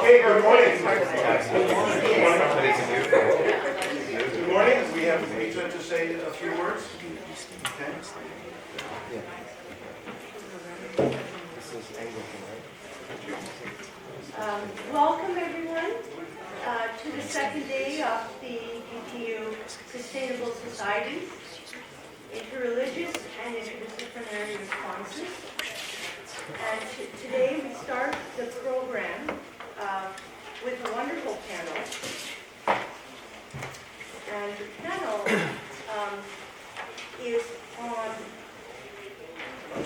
Okay, good morning. Good morning. We have each to say a few words. Okay. Welcome everyone to the second day of the DPU Sustainable Societies, Interreligious and Interdisciplinary Responses. And today we start the program with a wonderful panel. And the panel is on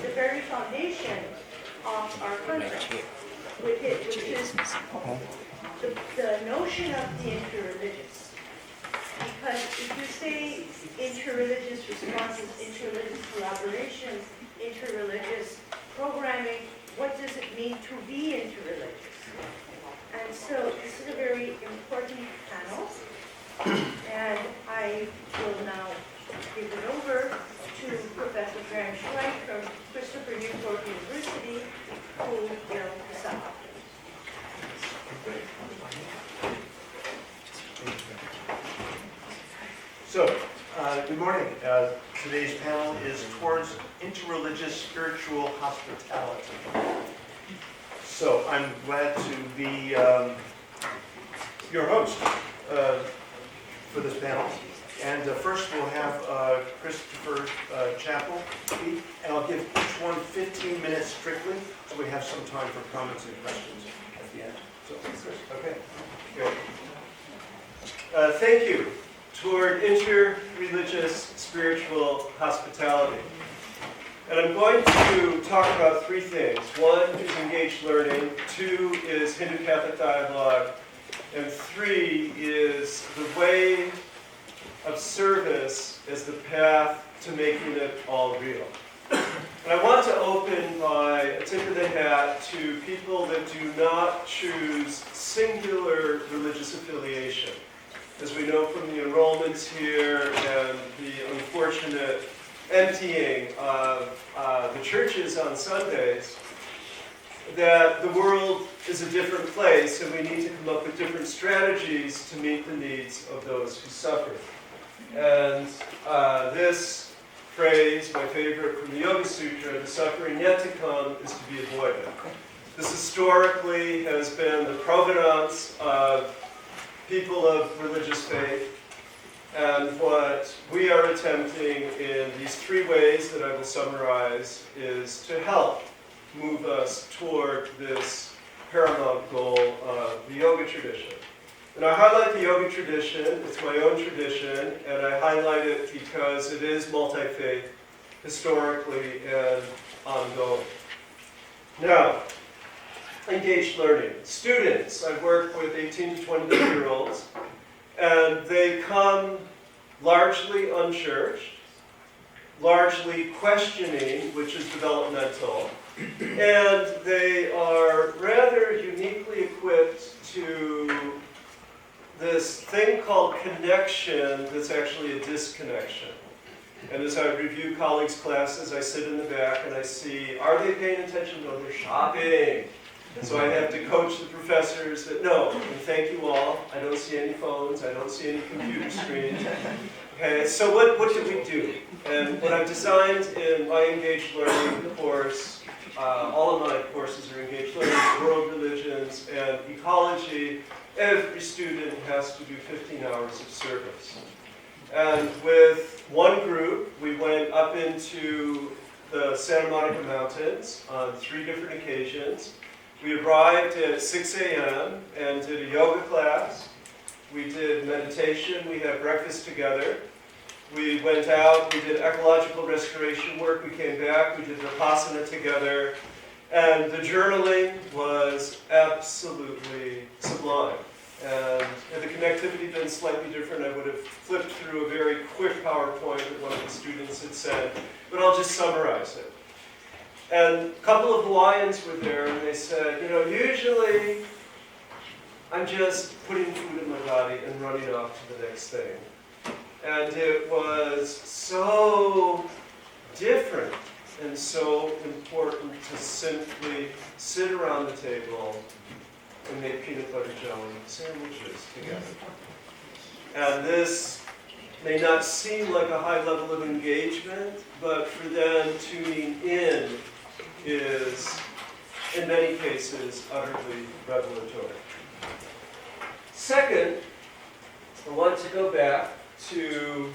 the very foundation of our country, which is the notion of the interreligious. Because if you say interreligious responses, interreligious collaborations, interreligious programming, what does it mean to be interreligious? And so this is a very important panel, and I will now give it over to Professor Graham Schleich from Christopher Newport University, who will pick us up. So, good morning. Today's panel is towards interreligious spiritual hospitality. So, I'm glad to be your host for this panel. And first we'll have Christopher Chappell speak, and I'll give each one 15 minutes strictly, so we have some time for comments and questions at the end. So, Chris, okay, good. Thank you. Toward interreligious spiritual hospitality. And I'm going to talk about three things. One is engaged learning, two is Hindu-Catholic dialogue, and three is the way of service as the path to making it all real. And I want to open by a tip of the hat to people that do not choose singular religious affiliation. As we know from the enrollments here and the unfortunate emptying of the churches on Sundays, that the world is a different place and we need to come up with different strategies to meet the needs of those who suffer. And this phrase, my favorite from the Yoga Sutra, the suffering yet to come is to be avoided. This historically has been the provenance of people of religious faith, and what we are attempting in these three ways that I will summarize is to help move us toward this paramount goal of the yoga tradition. And I highlight the yoga tradition, it's my own tradition, and I highlight it because it is multi-faith historically and ongoing. Now, engaged learning. Students, I work with 18 to 22-year-olds, and they come largely unchurched, largely questioning, which is developmental, and they are rather uniquely equipped to this thing called connection that's actually a disconnection. And as I review colleagues' classes, I sit in the back and I see, are they paying attention? No, they're shopping. So I have to coach the professors that, no, and thank you all, I don't see any phones, I don't see any computer screens. Okay, so what do we do? And what I've designed in my engaged learning course, all of my courses are engaged learning, world religions and ecology. Every student has to do 15 hours of service. And with one group, we went up into the Santa Monica Mountains on 3 different occasions. We arrived at 6 a.m. and did a yoga class. We did meditation. We had breakfast together. We went out. We did ecological restoration work. We came back. We did Vipassana together. And the journaling was absolutely sublime. And had the connectivity been slightly different, I would have flipped through a very quick PowerPoint that one of the students had sent. But I'll just summarize it. And a couple of Hawaiians were there, and they said, you know, usually I'm just putting food in my body and running off to the next thing. And it was so different and so important to simply sit around the table and make peanut butter jelly sandwiches together. And this may not seem like a high level of engagement, but for them tuning in is, in many cases, utterly revelatory. Second, I want to go back to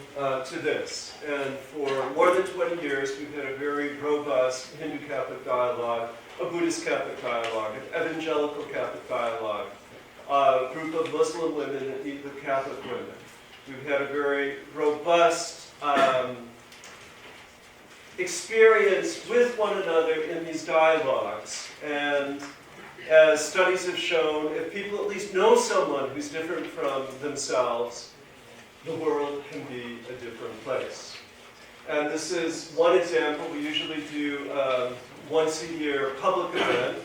this. And for more than 20 years, we've had a very robust Hindu-Catholic dialogue, a Buddhist Catholic dialogue, an evangelical Catholic dialogue, a group of Muslim women that meet with Catholic women. We've had a very robust experience with one another in these dialogues. And as studies have shown, if people at least know someone who's different from themselves, the world can be a different place. And this is one example. We usually do once a year public event.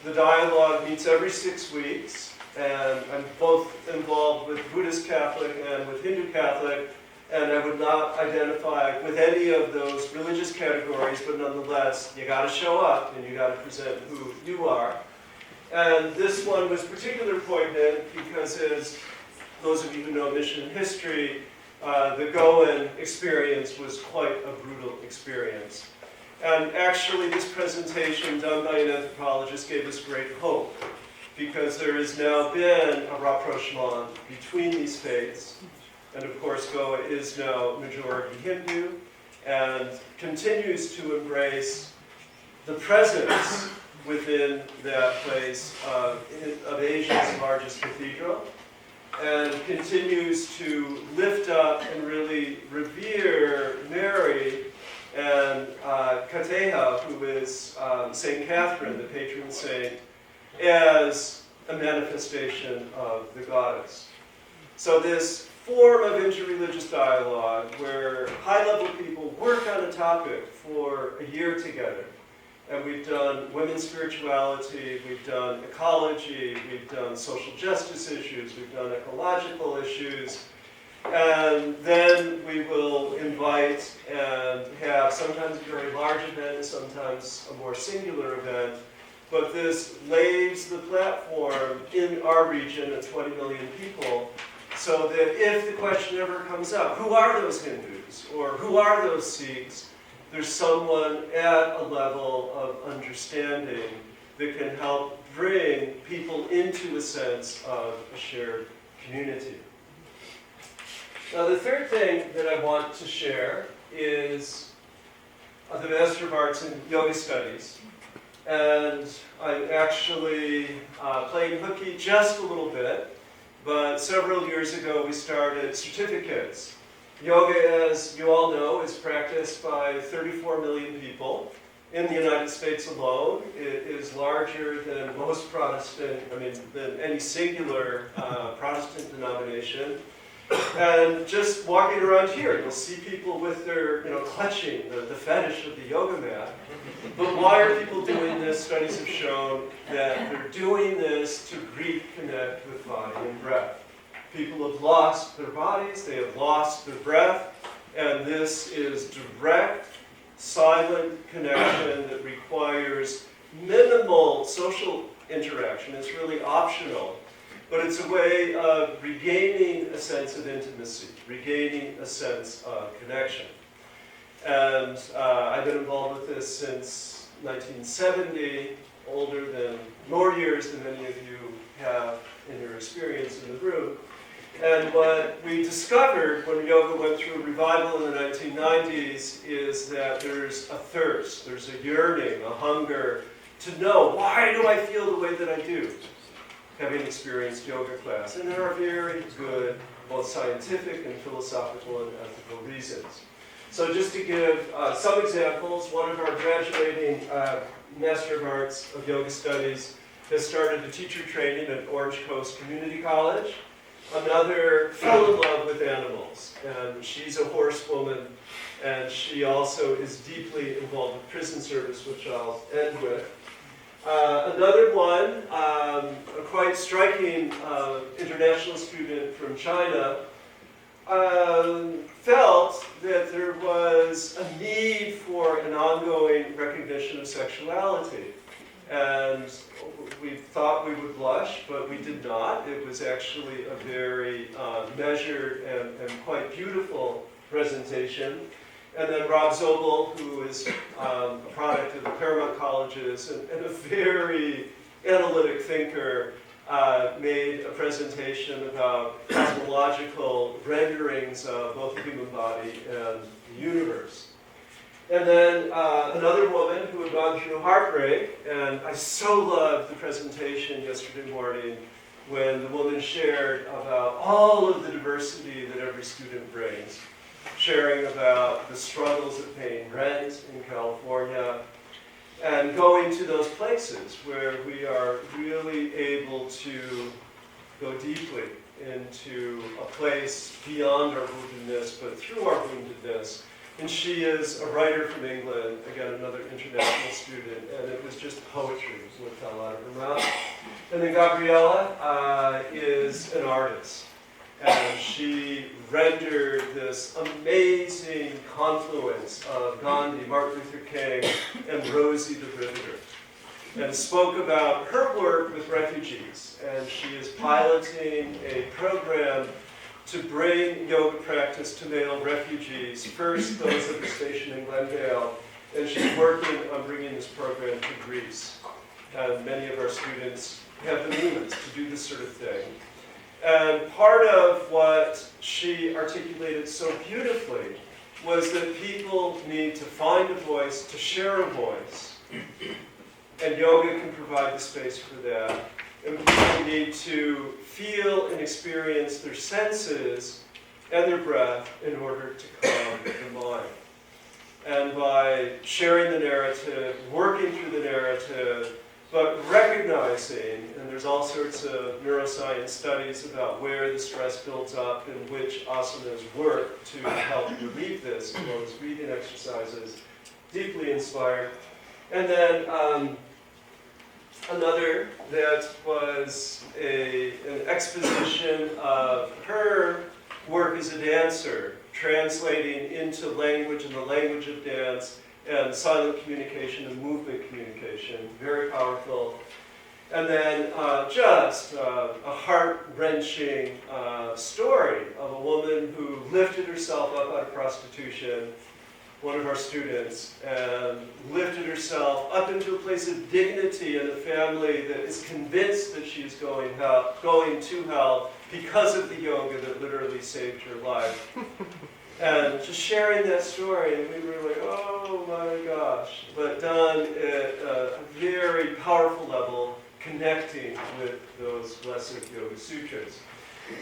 The dialogue meets every 6 weeks, and I'm both involved with Buddhist Catholic and with Hindu Catholic, and I would not identify with any of those religious categories, but nonetheless, you got to show up and you got to present who you are. And this one was particularly poignant because, as those of you who know mission history, the Goan experience was quite a brutal experience. And actually, this presentation done by an anthropologist gave us great hope, because there has now been a rapprochement between these faiths. And of course, Goa is now majority Hindu and continues to embrace the presence within that place of Asia's largest cathedral, and continues to lift up and really revere Mary and Kateha, who is St. Catherine, the patron saint, as a manifestation of the goddess. So this form of interreligious dialogue where high-level people work on a topic for a year together. And we've done women's spirituality, we've done ecology, we've done social justice issues, we've done ecological issues. And then we will invite and have sometimes a very large event, sometimes a more singular event. But this lays the platform in our region of 20 million people, so that if the question ever comes up, who are those Hindus, or who are those Sikhs, there's someone at a level of understanding that can help bring people into a sense of a shared community. Now, the third thing that I want to share is the Master of Arts in Yoga Studies. And I'm actually playing hooky just a little bit, but several years ago we started certificates. Yoga, as you all know, is practiced by 34 million people in the United States alone. It is larger than most Protestant, than any singular Protestant denomination. And just walking around here, you'll see people with their, clutching the fetish of the yoga mat. But why are people doing this? Studies have shown that they're doing this to reconnect with body and breath. People have lost their bodies, they have lost their breath, and this is direct, silent connection that requires minimal social interaction. It's really optional, but it's a way of regaining a sense of intimacy, regaining a sense of connection. And I've been involved with this since 1970, more years than many of you have in your experience in the room. And what we discovered when yoga went through a revival in the 1990s is that there's a thirst, there's a yearning, a hunger to know, why do I feel the way that I do, having experienced yoga class? And there are very good, both scientific and philosophical and ethical reasons. So just to give some examples, one of our graduating Master of Arts of Yoga Studies has started a teacher training at Orange Coast Community College. Another fell in love with animals, and she's a horsewoman, and she also is deeply involved with prison service, which I'll end with. Another one, a quite striking international student from China, felt that there was a need for an ongoing recognition of sexuality. And we thought we would blush, but we did not. It was actually a very measured and quite beautiful presentation. And then Rob Zobel, who is a product of the Paramount Colleges and a very analytic thinker, made a presentation about cosmological renderings of both the human body and the universe. And then another woman who had gone through heartbreak, and I so loved the presentation yesterday morning when the woman shared about all of the diversity that every student brings, sharing about the struggles of paying rent in California, and going to those places where we are really able to go deeply into a place beyond our woundedness, but through our woundedness. And she is a writer from England, again, another international student, and it was just poetry what fell out of her mouth. And then Gabriella is an artist, and she rendered this amazing confluence of Gandhi, Martin Luther King, and Rosie the Riveter, and spoke about her work with refugees. And she is piloting a program to bring yoga practice to male refugees, first those that are stationed in Glendale, and she's working on bringing this program to Greece. And many of our students have the means to do this sort of thing. And part of what she articulated so beautifully was that people need to find a voice, to share a voice, and yoga can provide the space for that. And people need to feel and experience their senses and their breath in order to calm the mind. And by sharing the narrative, working through the narrative, but recognizing, and there's all sorts of neuroscience studies about where the stress builds up and which asanas work to help relieve this, as well as breathing exercises, deeply inspired. And then another that was an exposition of her work as a dancer, translating into language and the language of dance, and silent communication and movement communication, very powerful. And then just a heart-wrenching story of a woman who lifted herself up out of prostitution, one of our students, and lifted herself up into a place of dignity in a family that is convinced that she's going to hell because of the yoga that literally saved her life. And just sharing that story, and we were like, oh my gosh, but done at a very powerful level, connecting with those blessed Yoga Sutras.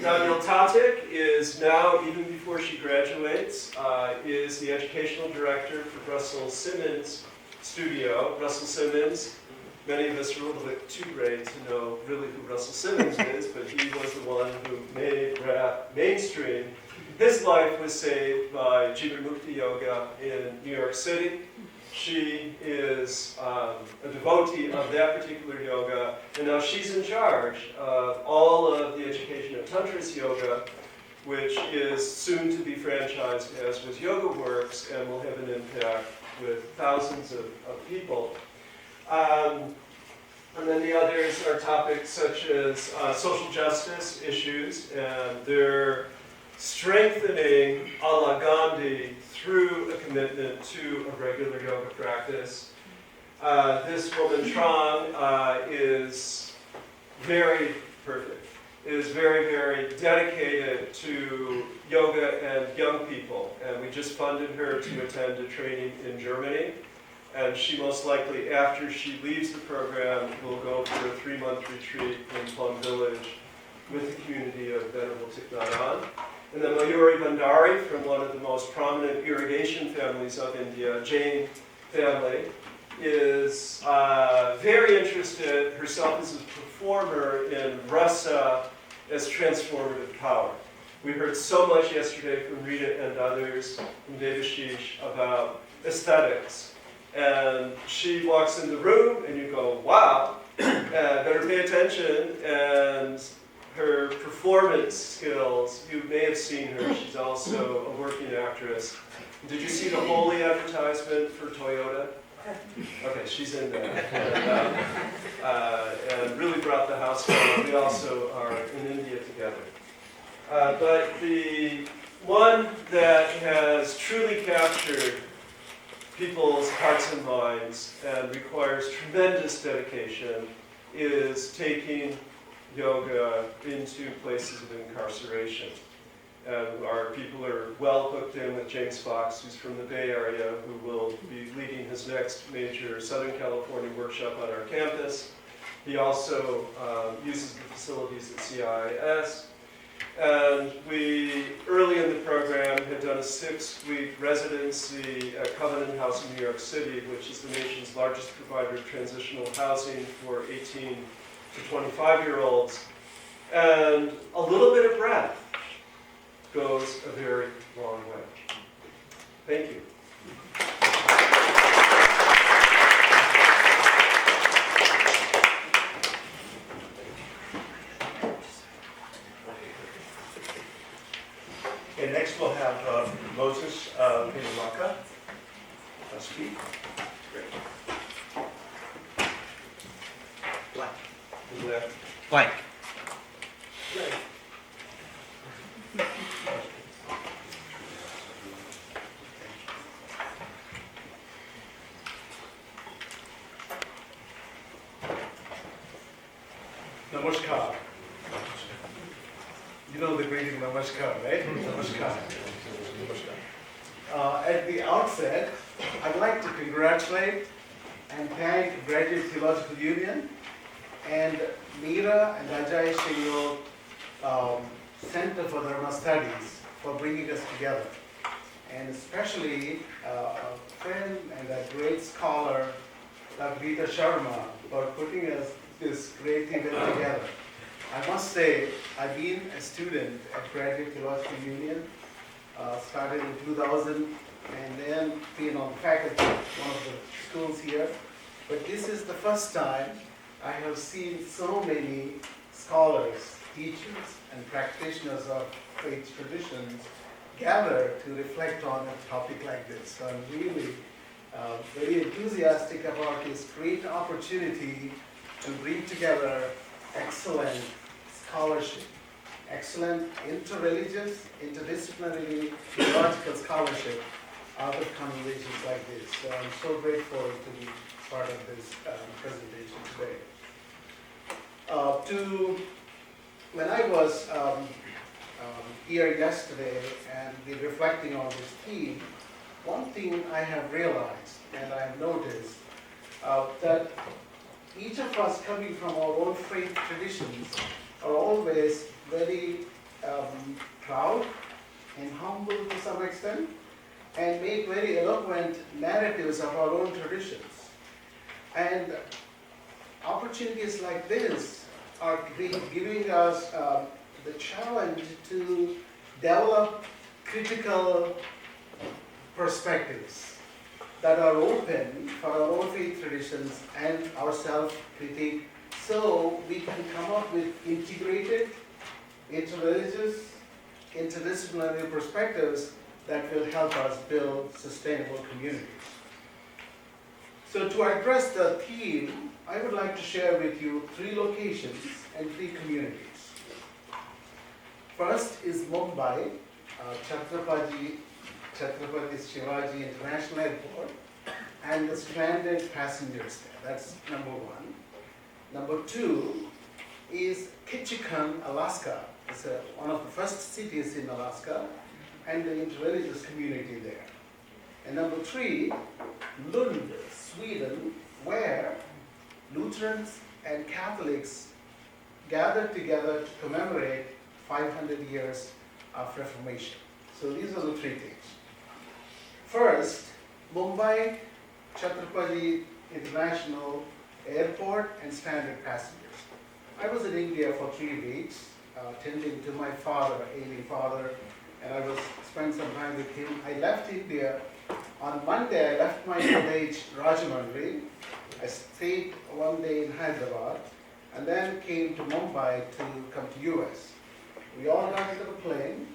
Now, Neil Tatik is now, even before she graduates, is the educational director for Russell Simmons' studio. Russell Simmons, many of us are a little bit too great to know really who Russell Simmons is, but he was the one who made rap mainstream. His life was saved by Jivamukti Yoga in New York City. She is a devotee of that particular yoga, and now she's in charge of all of the education of Tantric Yoga, which is soon to be franchised as was Yoga Works, and will have an impact with thousands of people. And then the others are topics such as social justice issues, and they're strengthening a la Gandhi through a commitment to a regular yoga practice. This woman, Tran, is very perfect, is very, very dedicated to yoga and young people. And we just funded her to attend a training in Germany. And she most likely, after she leaves the program, will go for a 3-month retreat in Plum Village with the community of Venerable Thich Nhat Hanh. And then Mayuri Bhandari, from one of the most prominent irrigation families of India, Jain family, is very interested herself as a performer in rasa as transformative power. We heard so much yesterday from Rita and others, from Devashish, about aesthetics. And she walks in the room and you go, wow, better pay attention. And her performance skills, you may have seen her, she's also a working actress. Did you see the Holy advertisement for Toyota? Okay, she's in there. And really brought the house down. We also are in India together. But the one that has truly captured people's hearts and minds and requires tremendous dedication is taking yoga into places of incarceration. And our people are well hooked in with James Fox, who's from the Bay Area, who will be leading his next major Southern California workshop on our campus. He also uses the facilities at CIS. And we, early in the program, had done a 6-week residency at Covenant House in New York City, which is the nation's largest provider of transitional housing for 18 to 25-year-olds. And a little bit of breath goes a very long way. Thank you. Okay, next we'll have Moses Pinamaka speak. Blank. Blank. Namaskar. You know the greeting Namaskar, right? Namaskar. At the outset, I'd like to congratulate and thank Graduate Theological Union and Meera and Ajay Shingo Center for Dharma Studies for bringing us together. And especially a friend and a great scholar, Dr. Rita Sharma, for putting us this great event together. I must say, I've been a student at Graduate Theological Union, started in 2000, and then been on faculty at one of the schools here. But this is the first time I have seen so many scholars, teachers, and practitioners of faith traditions gather to reflect on a topic like this. So I'm really very enthusiastic about this great opportunity to bring together excellent scholarship, excellent interreligious, interdisciplinary, theological scholarship out of conversations like this. So I'm so grateful to be part of this presentation today. When I was here yesterday and reflecting on this theme, one thing I have realized and I have noticed that each of us coming from our own faith traditions are always very proud and humble to some extent and make very eloquent narratives of our own traditions. And opportunities like this are giving us the challenge to develop critical perspectives that are open for our own faith traditions and our self-critique, so we can come up with integrated, interreligious, interdisciplinary perspectives that will help us build sustainable communities. So to address the theme, I would like to share with you 3 locations and 3 communities. First is Mumbai, Chhatrapati Shivaji International Airport, and the stranded passengers there. That's number 1. Number 2 is Ketchikan, Alaska. It's one of the first cities in Alaska, and the interreligious community there. And number 3, Lund, Sweden, where Lutherans and Catholics gathered together to commemorate 500 years of Reformation. So these are the 3 things. First, Mumbai, Chhatrapati International Airport and stranded passengers. I was in India for 3 weeks, tending to my father, ailing father, and I spent some time with him. I left India. On Monday, I left my village, Rajahmundry. I stayed one day in Hyderabad, and then came to Mumbai to come to US. We all got into the plane,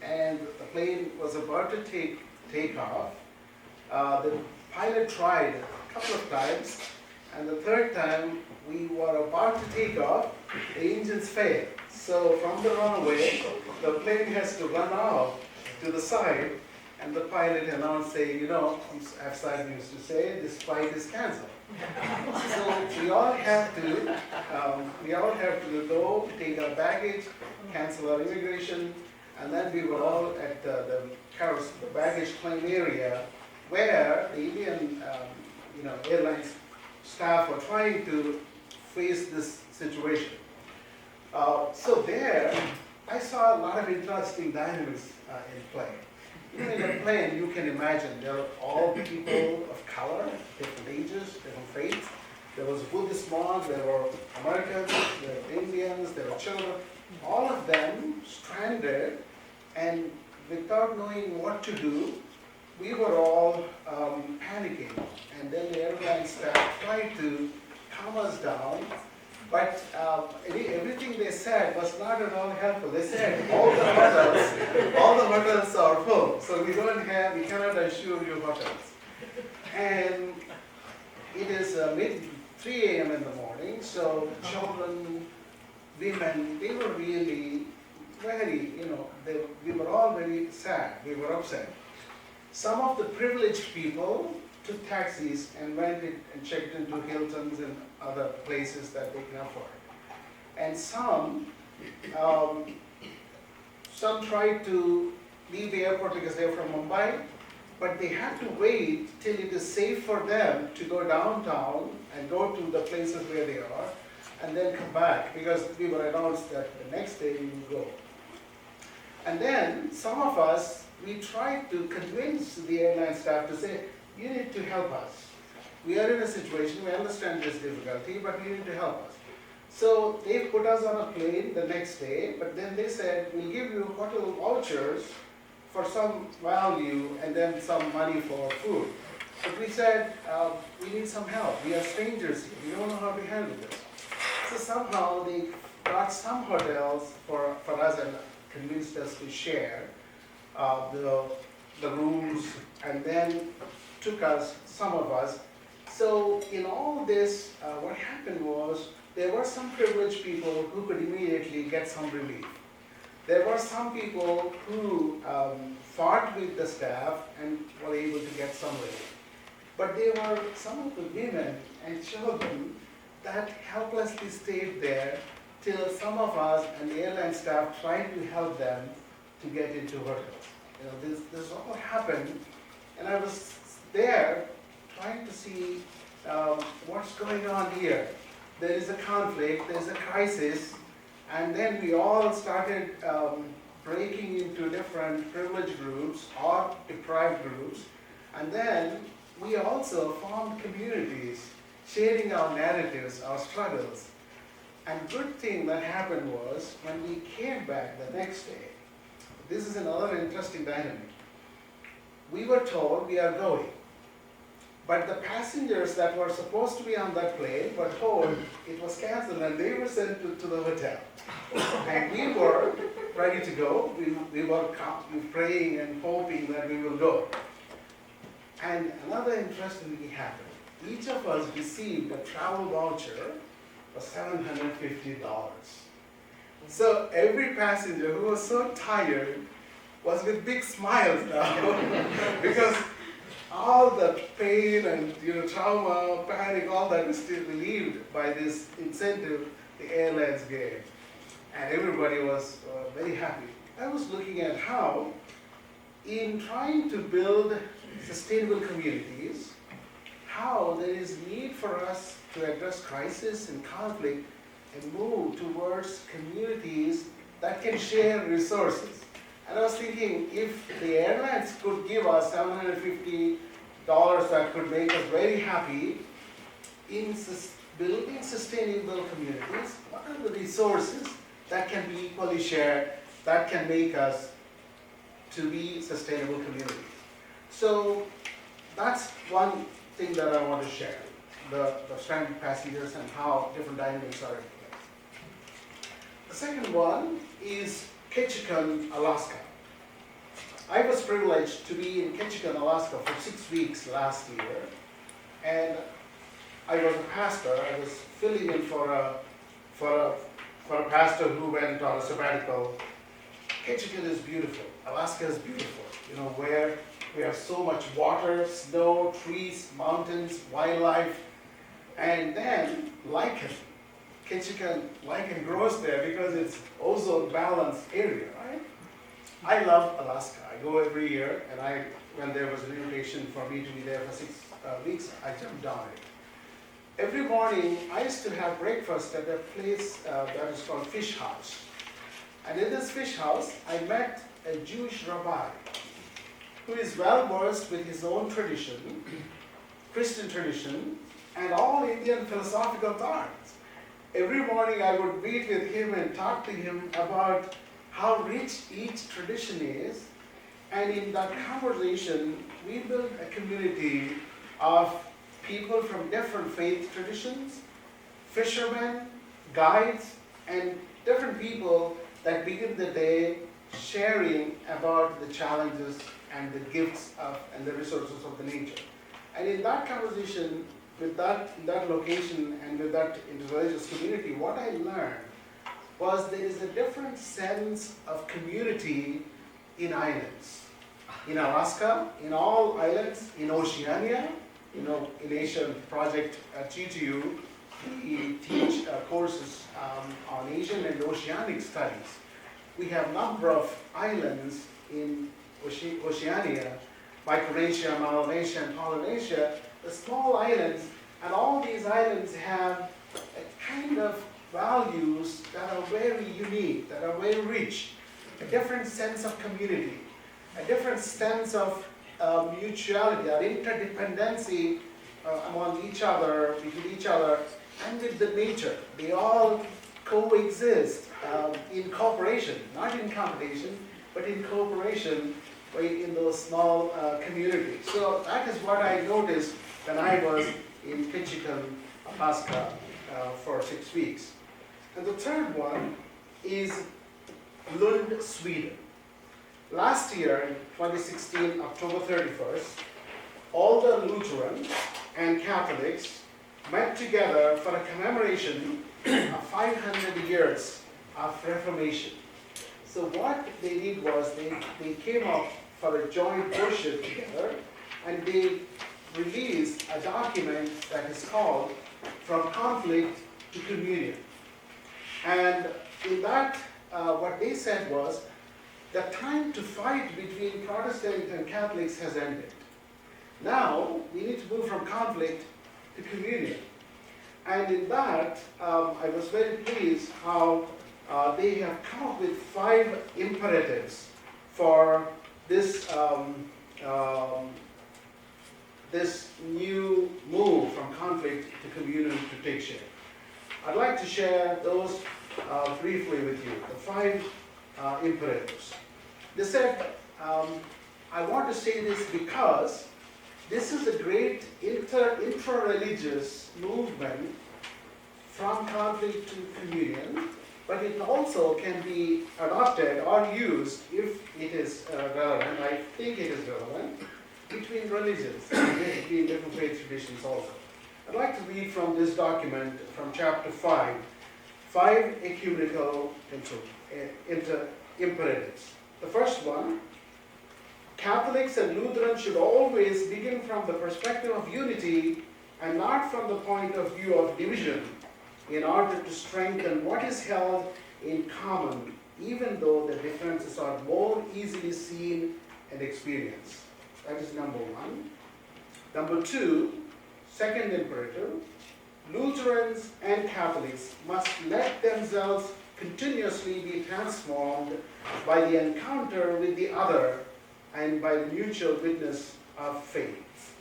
and the plane was about to take off. The pilot tried a couple of times, and the third time we were about to take off, the engines failed. So from the runway, the plane has to run off to the side, and the pilot announced saying, I have sad news to say, this flight is canceled. So we all have to go, take our baggage, cancel our immigration, and then we were all at the baggage claim area where the Indian airlines staff were trying to face this situation. So there, I saw a lot of interesting dynamics in play. Even in a plane, you can imagine there are all people of color, different ages, different faiths. There was Buddhist monks, there were Americans, there were Indians, there were children. All of them stranded, and without knowing what to do, we were all panicking. And then the airline staff tried to calm us down. But everything they said was not at all helpful. They said all the hotels are full, so we cannot assure you hotels. And it is mid 3 a.m. in the morning, so children, women, they were really very, we were all very sad. We were upset. Some of the privileged people took taxis and went and checked into Hiltons and other places that they can afford. And some tried to leave the airport because they're from Mumbai, but they had to wait till it is safe for them to go downtown and go to the places where they are, and then come back, because we were announced that the next day we will go. And then some of us, we tried to convince the airline staff to say, you need to help us. We are in a situation, we understand this difficulty, but you need to help us. So they put us on a plane the next day, but then they said, we'll give you hotel vouchers for some value and then some money for food. But we said, we need some help. We are strangers here. We don't know how to handle this. So somehow they got some hotels for us and convinced us to share the rooms, and then took us, some of us. So in all this, what happened was, there were some privileged people who could immediately get some relief. There were some people who fought with the staff and were able to get some relief. But there were some of the women and children that helplessly stayed there till some of us and the airline staff tried to help them to get into hotels. This all happened, and I was there trying to see what's going on here. There is a conflict, there's a crisis, and then we all started breaking into different privileged groups or deprived groups, and then we also formed communities, sharing our narratives, our struggles. And good thing that happened was, when we came back the next day, this is another interesting dynamic. We were told we are going, but the passengers that were supposed to be on that plane were told it was canceled and they were sent to the hotel. And we were ready to go. We were praying and hoping that we will go. And another interesting thing happened. Each of us received a travel voucher for $750. So every passenger who was so tired was with big smiles now because all the pain and trauma, panic, all that was still relieved by this incentive the airlines gave. And everybody was very happy. I was looking at how, in trying to build sustainable communities, how there is need for us to address crisis and conflict and move towards communities that can share resources. And I was thinking, if the airlines could give us $750 that could make us very happy in building sustainable communities, what are the resources that can be equally shared, that can make us to be sustainable communities? So that's one thing that I want to share, the stranded passengers and how different dynamics are in place. The second one is Ketchikan, Alaska. I was privileged to be in Ketchikan, Alaska for 6 weeks last year, and I was a pastor. I was filling in for a pastor who went on a sabbatical. Ketchikan is beautiful. Alaska is beautiful. You know, where we have so much water, snow, trees, mountains, wildlife, and then lichen. Ketchikan lichen grows there because it's ozone balanced area, right? I love Alaska. I go every year, and when there was an invitation for me to be there for 6 weeks, I jumped on it. Every morning, I used to have breakfast at a place that is called Fish House. And in this fish house, I met a Jewish rabbi who is well versed with his own tradition, Christian tradition, and all Indian philosophical thoughts. Every morning I would meet with him and talk to him about how rich each tradition is. And in that conversation, we built a community of people from different faith traditions, fishermen, guides, and different people that begin the day sharing about the challenges and the gifts and the resources of the nature. And in that conversation, in that location and with that interreligious community, what I learned was there is a different sense of community in islands. In Alaska, in all islands, in Oceania, you know, in Asian project at GTU, we teach courses on Asian and Oceanic studies. We have a number of islands in Oceania, Micronesia, Melanesia, and Polynesia, the small islands, and all these islands have a kind of values that are very unique, that are very rich, a different sense of community, a different sense of mutuality or interdependency among each other, between each other, and with the nature. They all coexist in cooperation, not in competition, but in cooperation in those small communities. So that is what I noticed when I was in Ketchikan, Alaska for 6 weeks. And the third one is Lund, Sweden. Last year, in 2016, October 31st, all the Lutherans and Catholics met together for a commemoration of 500 years of Reformation. So what they did was they came up for a joint worship together, and they released a document that is called From Conflict to Communion. And in that, what they said was, the time to fight between Protestant and Catholics has ended. Now, we need to move from conflict to communion. And in that, I was very pleased how they have come up with 5 imperatives for this, this new move from conflict to communion to take shape. I'd like to share those briefly with you, the 5 imperatives. They said, I want to say this because this is a great intra-religious movement from conflict to communion, but it also can be adopted or used if it is relevant. I think it is relevant between religions, between different faith traditions also. I'd like to read from this document from chapter 5, 5 ecumenical imperatives. The first one, Catholics and Lutherans should always begin from the perspective of unity and not from the point of view of division in order to strengthen what is held in common, even though the differences are more easily seen and experienced. That is number 1. Number 2, second imperative, Lutherans and Catholics must let themselves continuously be transformed by the encounter with the other and by the mutual witness of faith.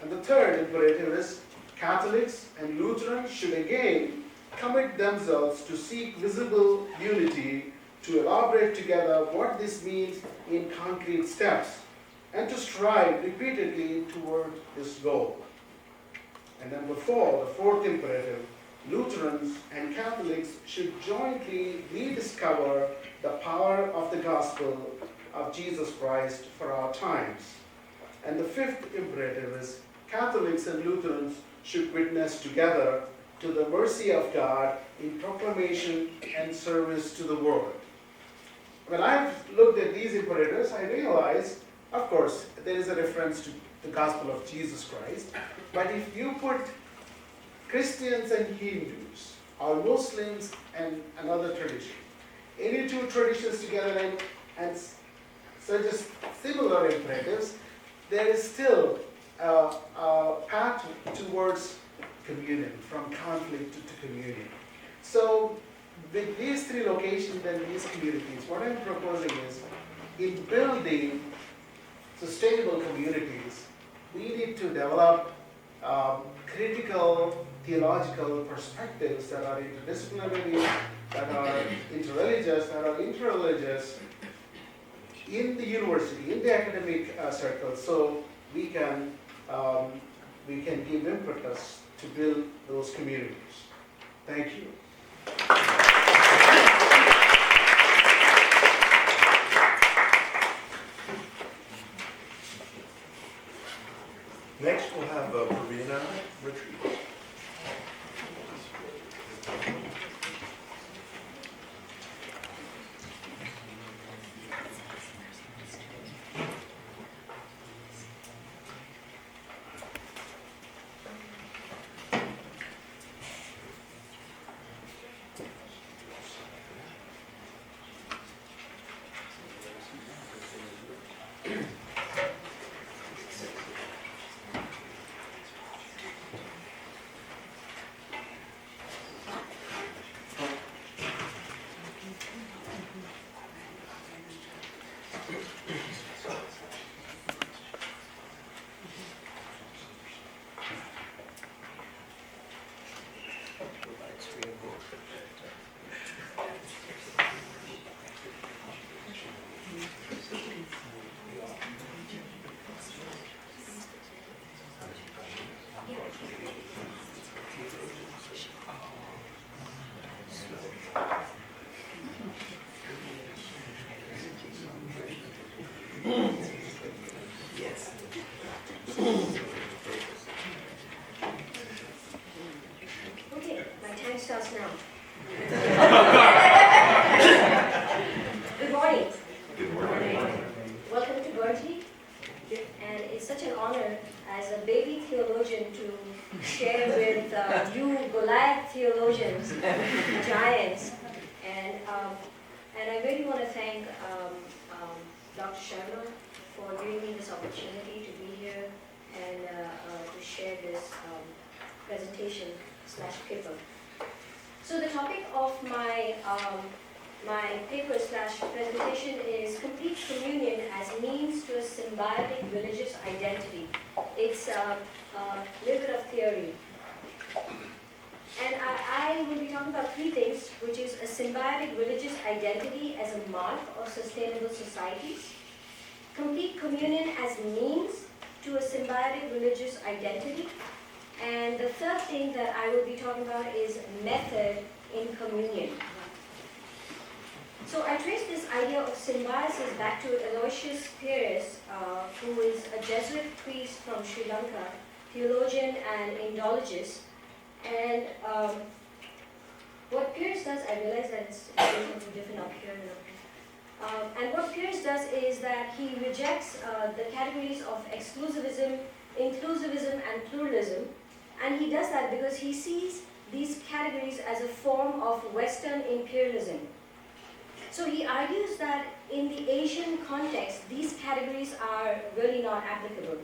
And the third imperative is Catholics and Lutherans should again commit themselves to seek visible unity, to elaborate together what this means in concrete steps, and to strive repeatedly toward this goal. And number 4, the fourth imperative, Lutherans and Catholics should jointly rediscover the power of the gospel of Jesus Christ for our times. And the fifth imperative is Catholics and Lutherans should witness together to the mercy of God in proclamation and service to the world. When I've looked at these imperatives, I realized, of course, there is a reference to the gospel of Jesus Christ, but if you put Christians and Hindus, or Muslims and another tradition, any two traditions together and suggest similar imperatives, there is still a path towards communion, from conflict to communion. So with these three locations and these communities, what I'm proposing is, in building sustainable communities, we need to develop critical theological perspectives that are interdisciplinary, that are interreligious, that are interreligious in the university, in the academic circles, so we can give impetus to build those communities. Thank you. Next, we'll have Verena Retreat. Okay, my time starts now. Good morning. Good morning. Welcome to Berkeley. And it's such an honor as a baby theologian to share with you Goliath theologians, giants. And I really want to thank Dr. Sharma for giving me this opportunity to be here and to share this presentation/paper. So the topic of my paper/presentation is complete communion as means to a symbiotic religious identity. It's a little bit of theory. And I will be talking about three things, which is a symbiotic religious identity as a mark of sustainable societies, complete communion as means to a symbiotic religious identity, and the third thing that I will be talking about is method in communion. So I trace this idea of symbiosis back to Aloysius Peirce, who is a Jesuit priest from Sri Lanka, theologian and Indologist. And what Peirce does, I realize that it's something different up here. And what Peirce does is that he rejects the categories of exclusivism, inclusivism, and pluralism. And he does that because he sees these categories as a form of Western imperialism. So he argues that in the Asian context, these categories are really not applicable.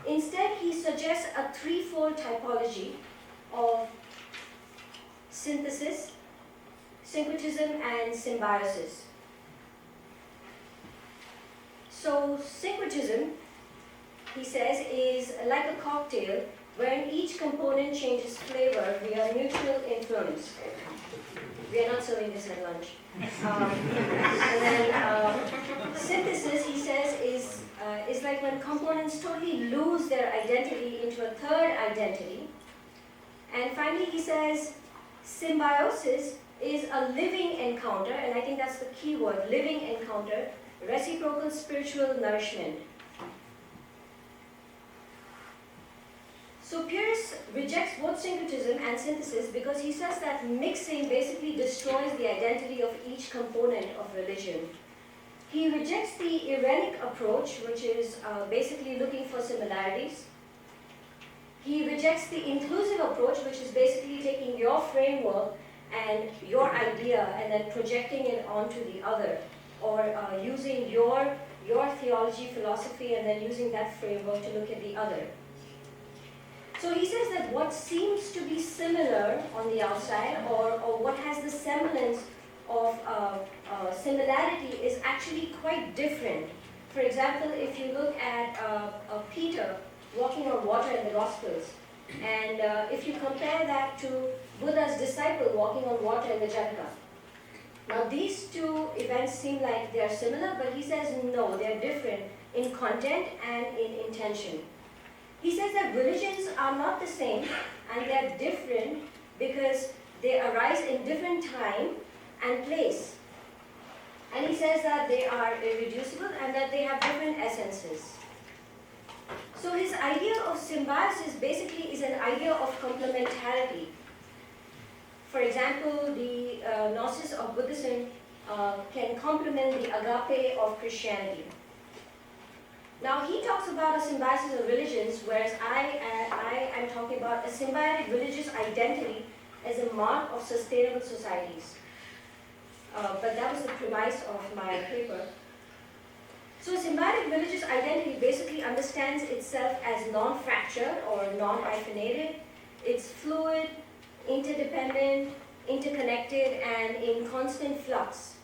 Instead, he suggests a threefold typology of synthesis, syncretism, and symbiosis. So syncretism, he says, is like a cocktail wherein each component changes flavor via mutual influence. We are not serving this at lunch. And then synthesis, he says, is like when components totally lose their identity into a third identity. And finally, he says, symbiosis is a living encounter, and I think that's the key word, living encounter, reciprocal spiritual nourishment. So Peirce rejects both syncretism and synthesis because he says that mixing basically destroys the identity of each component of religion. He rejects the Irenic approach, which is basically looking for similarities. He rejects the inclusive approach, which is basically taking your framework and your idea and then projecting it onto the other, or using your theology, philosophy, and then using that framework to look at the other. So he says that what seems to be similar on the outside, or what has the semblance of similarity, is actually quite different. For example, if you look at Peter walking on water in the Gospels, and if you compare that to Buddha's disciple walking on water in the Jataka. Now these two events seem like they are similar, but he says no, they are different in content and in intention. He says that religions are not the same, and they are different because they arise in different time and place. And he says that they are irreducible and that they have different essences. So his idea of symbiosis basically is an idea of complementarity. For example, the gnosis of Buddhism can complement the agape of Christianity. Now he talks about a symbiosis of religions, whereas I am talking about a symbiotic religious identity as a mark of sustainable societies. But that was the premise of my paper. So symbiotic religious identity basically understands itself as non-fractured or non-hyphenated. It's fluid, interdependent, interconnected, and in constant flux.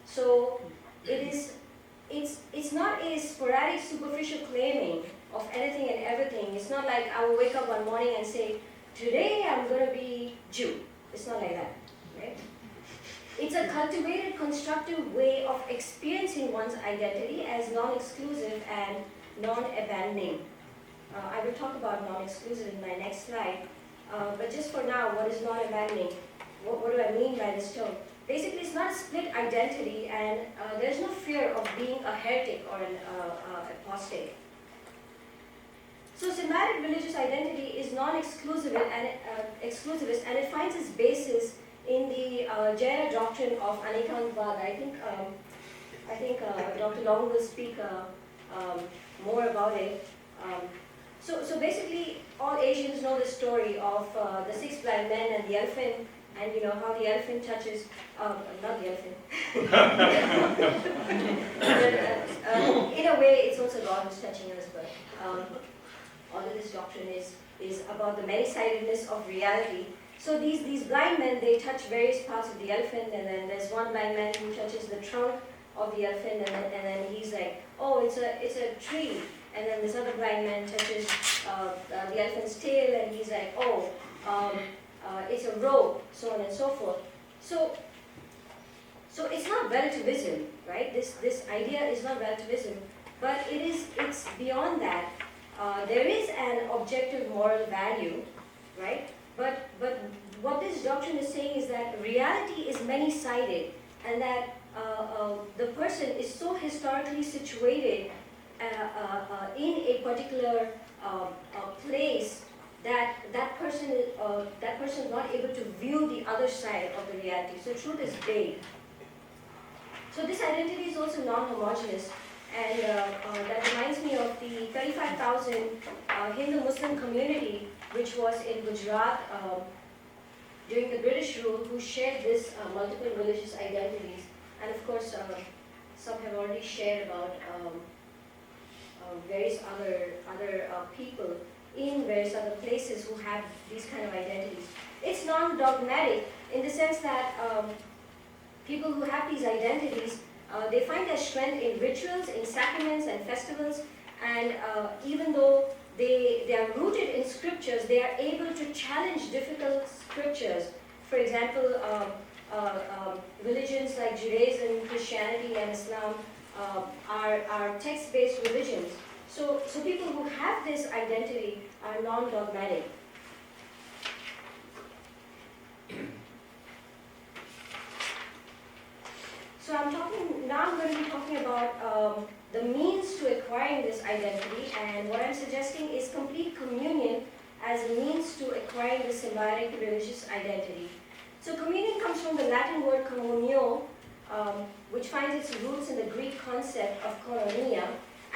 So it's not a sporadic, superficial claiming of anything and everything. It's not like I will wake up one morning and say, today I'm going to be Jew. It's not like that, right? It's a cultivated, constructive way of experiencing one's identity as non-exclusive and non-abandoning. I will talk about non-exclusive in my next slide. But just for now, what is non-abandoning? What do I mean by this term? Basically, it's not a split identity, and there's no fear of being a heretic or an apostate. So symbiotic religious identity is non-exclusivist exclusivist, and it finds its basis in the Jaina doctrine of Anekantavada. I think Dr. Long will speak more about it. So basically, all Asians know the story of the 6 blind men and the elephant, and you know how the elephant touches, not the elephant. But, in a way, it's also God who's touching us, but all of this doctrine is about the many-sidedness of reality. So these blind men, they touch various parts of the elephant, and then there's one blind man who touches the trunk of the elephant, and then he's like, oh, it's a tree. And then this other blind man touches the elephant's tail, and he's like, oh, it's a rope, so on and so forth. So it's not relativism, right? This idea is not relativism, but it's beyond that. There is an objective moral value, right? But what this doctrine is saying is that reality is many-sided, and that the person is so historically situated in a particular place that person is not able to view the other side of the reality. So truth is vague. So this identity is also non-homogeneous, and that reminds me of the 35,000 Hindu-Muslim community which was in Gujarat during the British rule, who shared this multiple religious identities. And of course, some have already shared about various other people in various other places who have these kind of identities. It's non-dogmatic in the sense that people who have these identities, they find their strength in rituals, in sacraments and festivals, and even though they are rooted in scriptures, they are able to challenge difficult scriptures. For example, religions like Judaism, Christianity, and Islam are text-based religions. So people who have this identity are non-dogmatic. So I'm talking now I'm going to be talking about the means to acquiring this identity, and what I'm suggesting is complete communion as a means to acquiring the symbiotic religious identity. So communion comes from the Latin word communio, which finds its roots in the Greek concept of koinonia,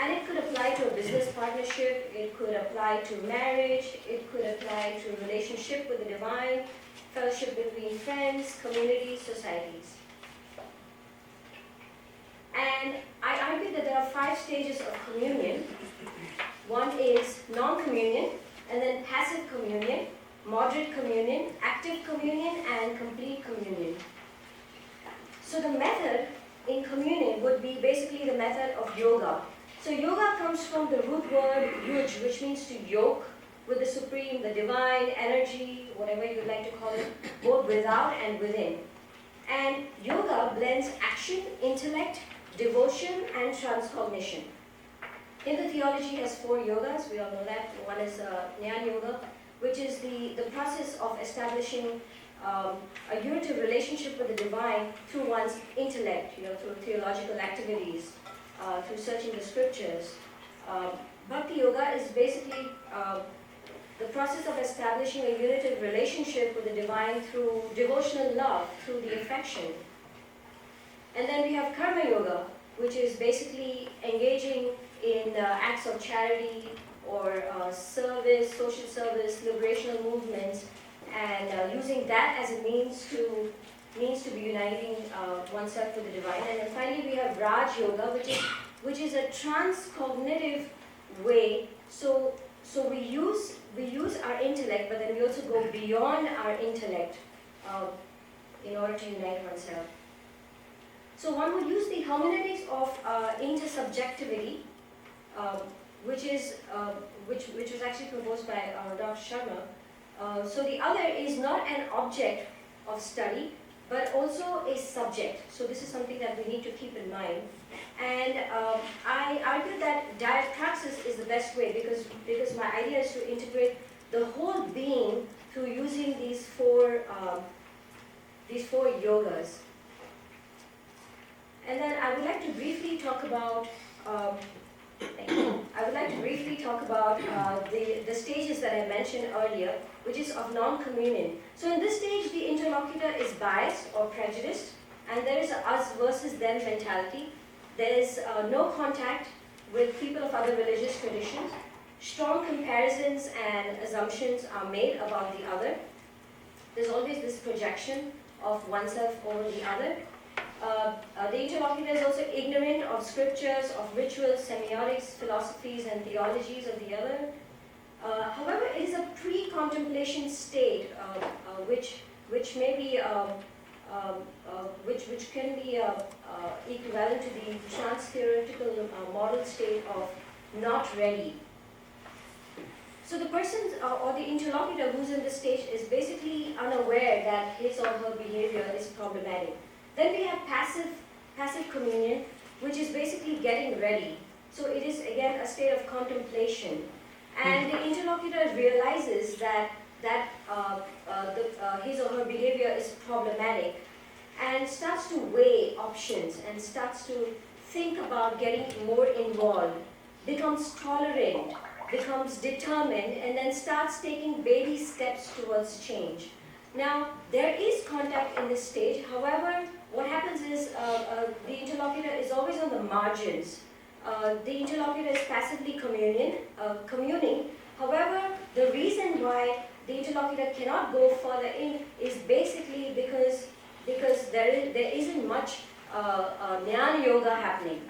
and it could apply to a business partnership, it could apply to marriage, it could apply to a relationship with the divine, fellowship between friends, communities, societies. And I argue that there are 5 stages of communion. One is non-communion, and then passive communion, moderate communion, active communion, and complete communion. So the method in communion would be basically the method of yoga. So yoga comes from the root word yuj, which means to yoke with the supreme, the divine, energy, whatever you'd like to call it, both without and within. And yoga blends action, intellect, devotion, and transcognition. Hindu theology has 4 yogas, we all know that. One is Jnana Yoga, which is the process of establishing a unitive relationship with the divine through one's intellect, through theological activities, through searching the scriptures. Bhakti Yoga is basically the process of establishing a unitive relationship with the divine through devotional love, through the affection. And then we have Karma Yoga, which is basically engaging in acts of charity or service, social service, liberational movements, and using that as a means to be uniting oneself with the divine. And then finally we have Raj Yoga, which is a transcognitive way. So we use our intellect, but then we also go beyond our intellect in order to unite oneself. So one would use the hermeneutics of intersubjectivity, which was actually proposed by Dr. Sharma. So the other is not an object of study, but also a subject. So this is something that we need to keep in mind. And I argue that direct praxis is the best way because my idea is to integrate the whole being through using these four yogas. And then I would like to briefly talk about the stages that I mentioned earlier, which is of non-communion. So in this stage, the interlocutor is biased or prejudiced, and there is a us versus them mentality. There is no contact with people of other religious traditions. Strong comparisons and assumptions are made about the other. There's always this projection of oneself over the other. The interlocutor is also ignorant of scriptures, of rituals, semiotics, philosophies, and theologies of the other. However, it is a pre-contemplation state, which may be which can be equivalent to the trans-theoretical model state of not ready. So the person or the interlocutor who's in this stage is basically unaware that his or her behavior is problematic. Then we have passive communion, which is basically getting ready. So it is again a state of contemplation. And the interlocutor realizes that his or her behavior is problematic and starts to weigh options and starts to think about getting more involved, becomes tolerant, becomes determined, and then starts taking baby steps towards change. Now, there is contact in this stage. However, what happens is the interlocutor is always on the margins. The interlocutor is passively communing. However, the reason why the interlocutor cannot go further in is basically because there isn't much Jnana Yoga happening,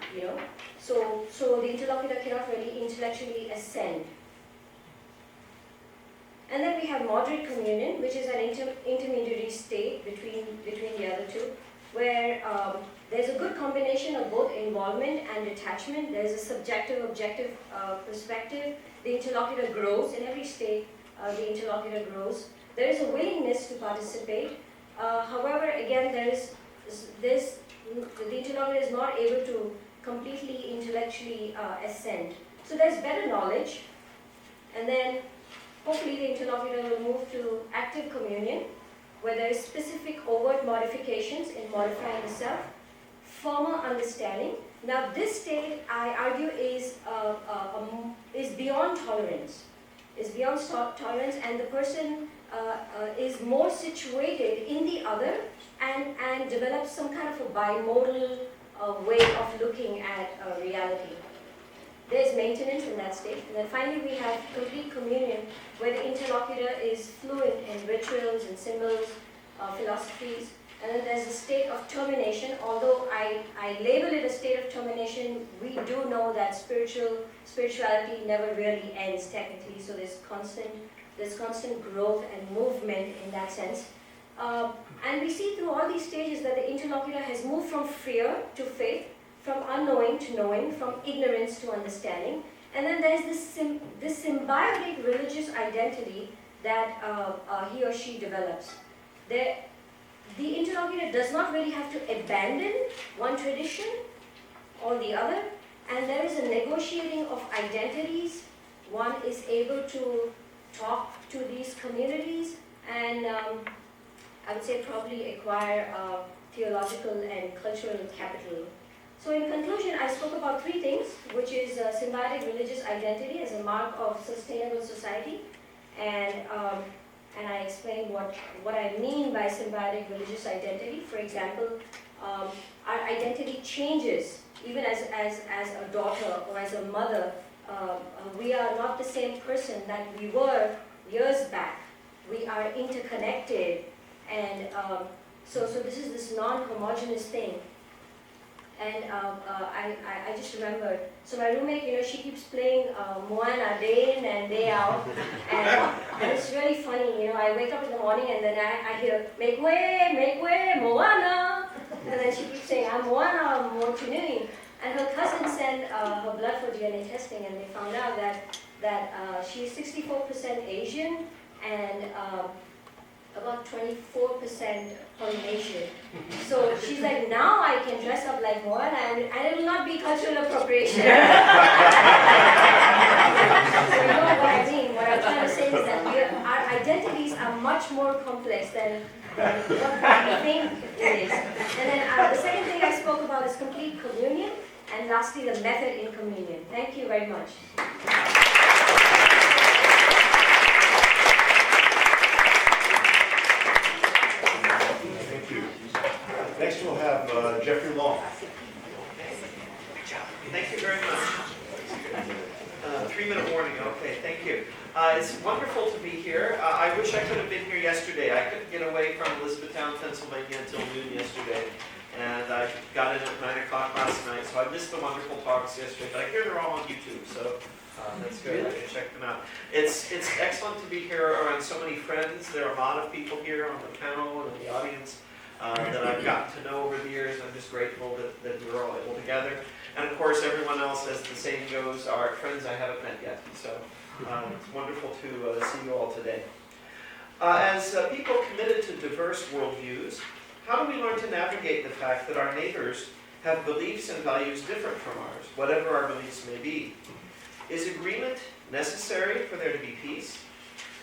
So the interlocutor cannot really intellectually ascend. And then we have moderate communion, which is an intermediary state between the other two, where there's a good combination of both involvement and detachment. There's a subjective-objective perspective. The interlocutor grows. In every state, the interlocutor grows. There is a willingness to participate. However, again, the interlocutor is not able to completely intellectually ascend. So there's better knowledge, and then hopefully the interlocutor will move to active communion, where there is specific overt modifications in modifying the self, firmer understanding. Now, this state, I argue, is beyond tolerance. Is beyond tolerance, and the person is more situated in the other and develops some kind of a bimodal way of looking at reality. There's maintenance in that state. And then finally we have complete communion, where the interlocutor is fluent in rituals and symbols, philosophies. And then there's a state of termination. Although I label it a state of termination, we do know that spirituality never really ends technically. So there's constant growth and movement in that sense. And we see through all these stages that the interlocutor has moved from fear to faith, from unknowing to knowing, from ignorance to understanding. And then there's this symbiotic religious identity that he or she develops. The interlocutor does not really have to abandon one tradition or the other, and there is a negotiating of identities. One is able to talk to these communities and I would say probably acquire theological and cultural capital. So in conclusion, I spoke about three things, which is symbiotic religious identity as a mark of sustainable society, and I explained what I mean by symbiotic religious identity. For example, our identity changes even as a daughter or as a mother. We are not the same person that we were years back. We are interconnected, and so this is this non-homogeneous thing. And I just remembered, so my roommate, she keeps playing Moana day in and day out, and it's really funny, I wake up in the morning and then I hear, make way, Moana, and then she keeps saying, I'm Moana, Motunui, and her cousin sent her blood for DNA testing, and they found out that she is 64% Asian and about 24% Polynesian. So she's like, now I can dress up like Moana and it will not be cultural appropriation. So you know what I mean. What I'm trying to say is that our identities are much more complex than what we think it is. And then the second thing I spoke about is complete communion, and lastly the method in communion. Thank you very much. Next we'll have Jeffrey Long. Thank you very much. 3-minute warning, okay, thank you. It's wonderful to be here. I wish I could have been here yesterday. I couldn't get away from Elizabethtown, Pennsylvania until noon yesterday. And I got in at 9 o'clock last night, so I missed the wonderful talks yesterday. But I hear they're all on YouTube, so that's good. I can check them out. It's excellent to be here around so many friends. There are a lot of people here on the panel and in the audience that I've gotten to know over the years. I'm just grateful that we're all able to gather. And of course, everyone else, as the saying goes, are friends I haven't met yet. So it's wonderful to see you all today. As people committed to diverse worldviews, how do we learn to navigate the fact that our neighbors have beliefs and values different from ours, whatever our beliefs may be? Is agreement necessary for there to be peace?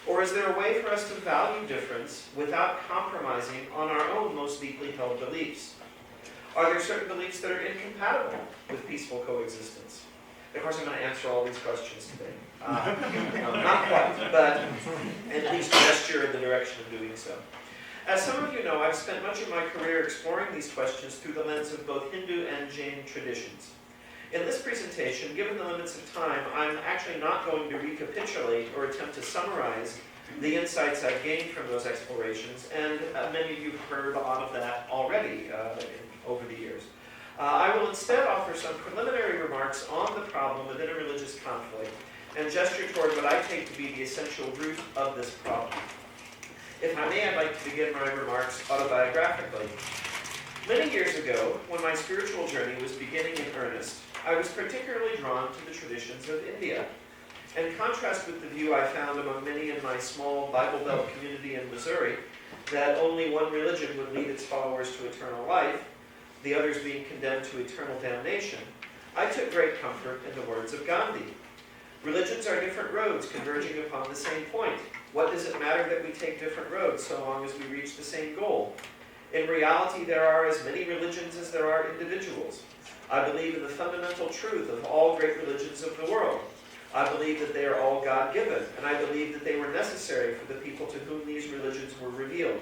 Or is there a way for us to value difference without compromising on our own most deeply held beliefs? Are there certain beliefs that are incompatible with peaceful coexistence? Of course, I'm going to answer all these questions today. Not quite, but at least gesture in the direction of doing so. As some of you know, I've spent much of my career exploring these questions through the lens of both Hindu and Jain traditions. In this presentation, given the limits of time, I'm actually not going to recapitulate or attempt to summarize the insights I've gained from those explorations, and many of you have heard a lot of that already over the years. I will instead offer some preliminary remarks on the problem of interreligious conflict and gesture toward what I take to be the essential root of this problem. If I may, I'd like to begin my remarks autobiographically. Many years ago, when my spiritual journey was beginning in earnest, I was particularly drawn to the traditions of India. In contrast with the view I found among many in my small Bible Belt community in Missouri, that only one religion would lead its followers to eternal life, the others being condemned to eternal damnation, I took great comfort in the words of Gandhi. Religions are different roads converging upon the same point. What does it matter that we take different roads so long as we reach the same goal? In reality, there are as many religions as there are individuals. I believe in the fundamental truth of all great religions of the world. I believe that they are all God-given, and I believe that they were necessary for the people to whom these religions were revealed.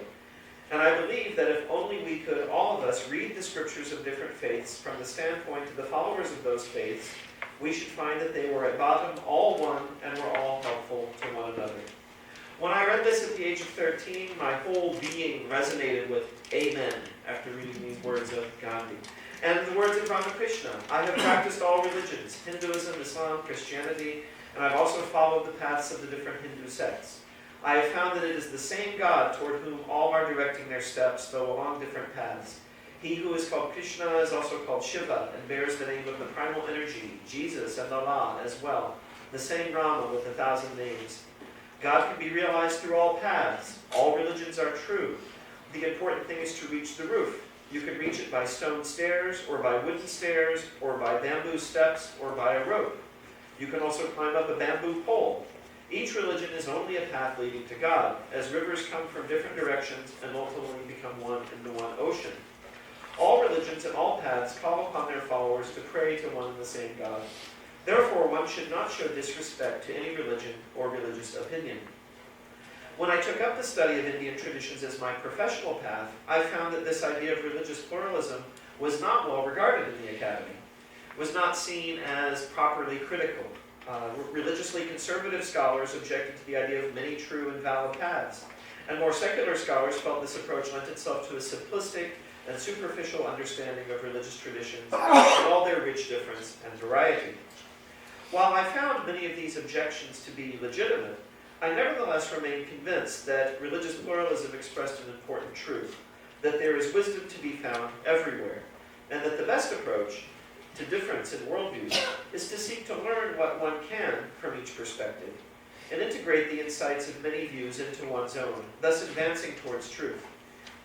And I believe that if only we could, all of us, read the scriptures of different faiths from the standpoint of the followers of those faiths, we should find that they were at bottom all one and were all helpful to one another. When I read this at the age of 13, my whole being resonated with amen after reading these words of Gandhi. And the words of Ramakrishna, I have practiced all religions, Hinduism, Islam, Christianity, and I've also followed the paths of the different Hindu sects. I have found that it is the same God toward whom all are directing their steps, though along different paths. He who is called Krishna is also called Shiva, and bears the name of the primal energy, Jesus and Allah as well, the same Rama with 1,000 names. God can be realized through all paths. All religions are true. The important thing is to reach the roof. You can reach it by stone stairs, or by wooden stairs, or by bamboo steps, or by a rope. You can also climb up a bamboo pole. Each religion is only a path leading to God, as rivers come from different directions and ultimately become one in the one ocean. All religions and all paths call upon their followers to pray to one and the same God. Therefore, one should not show disrespect to any religion or religious opinion. When I took up the study of Indian traditions as my professional path, I found that this idea of religious pluralism was not well regarded in the academy, was not seen as properly critical. Religiously conservative scholars objected to the idea of many true and valid paths, and more secular scholars felt this approach lent itself to a simplistic and superficial understanding of religious traditions and all their rich difference and variety. While I found many of these objections to be legitimate, I nevertheless remain convinced that religious pluralism expressed an important truth, that there is wisdom to be found everywhere, and that the best approach to difference in worldviews is to seek to learn what one can from each perspective, and integrate the insights of many views into one's own, thus advancing towards truth.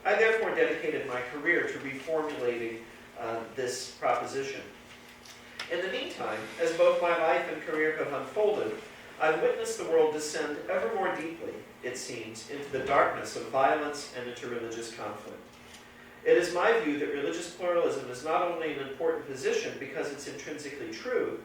I therefore dedicated my career to reformulating this proposition. In the meantime, as both my life and career have unfolded, I've witnessed the world descend ever more deeply, it seems, into the darkness of violence and interreligious conflict. It is my view that religious pluralism is not only an important position because it's intrinsically true,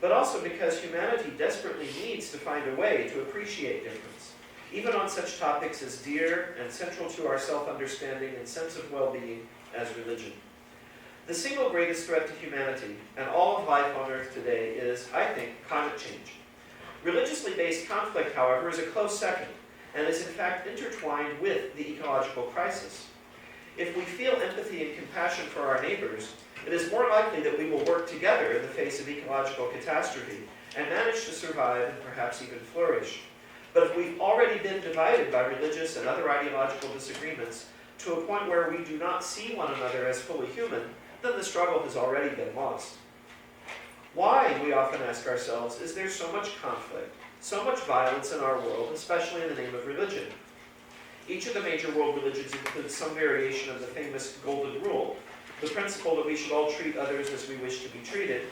but also because humanity desperately needs to find a way to appreciate difference, even on such topics as dear and central to our self-understanding and sense of well-being as religion. The single greatest threat to humanity and all of life on Earth today is, I think, climate change. Religiously based conflict, however, is a close second, and is in fact intertwined with the ecological crisis. If we feel empathy and compassion for our neighbors, it is more likely that we will work together in the face of ecological catastrophe and manage to survive and perhaps even flourish. But if we've already been divided by religious and other ideological disagreements to a point where we do not see one another as fully human, then the struggle has already been lost. Why, we often ask ourselves, is there so much conflict, so much violence in our world, especially in the name of religion? Each of the major world religions includes some variation of the famous golden rule, the principle that we should all treat others as we wish to be treated.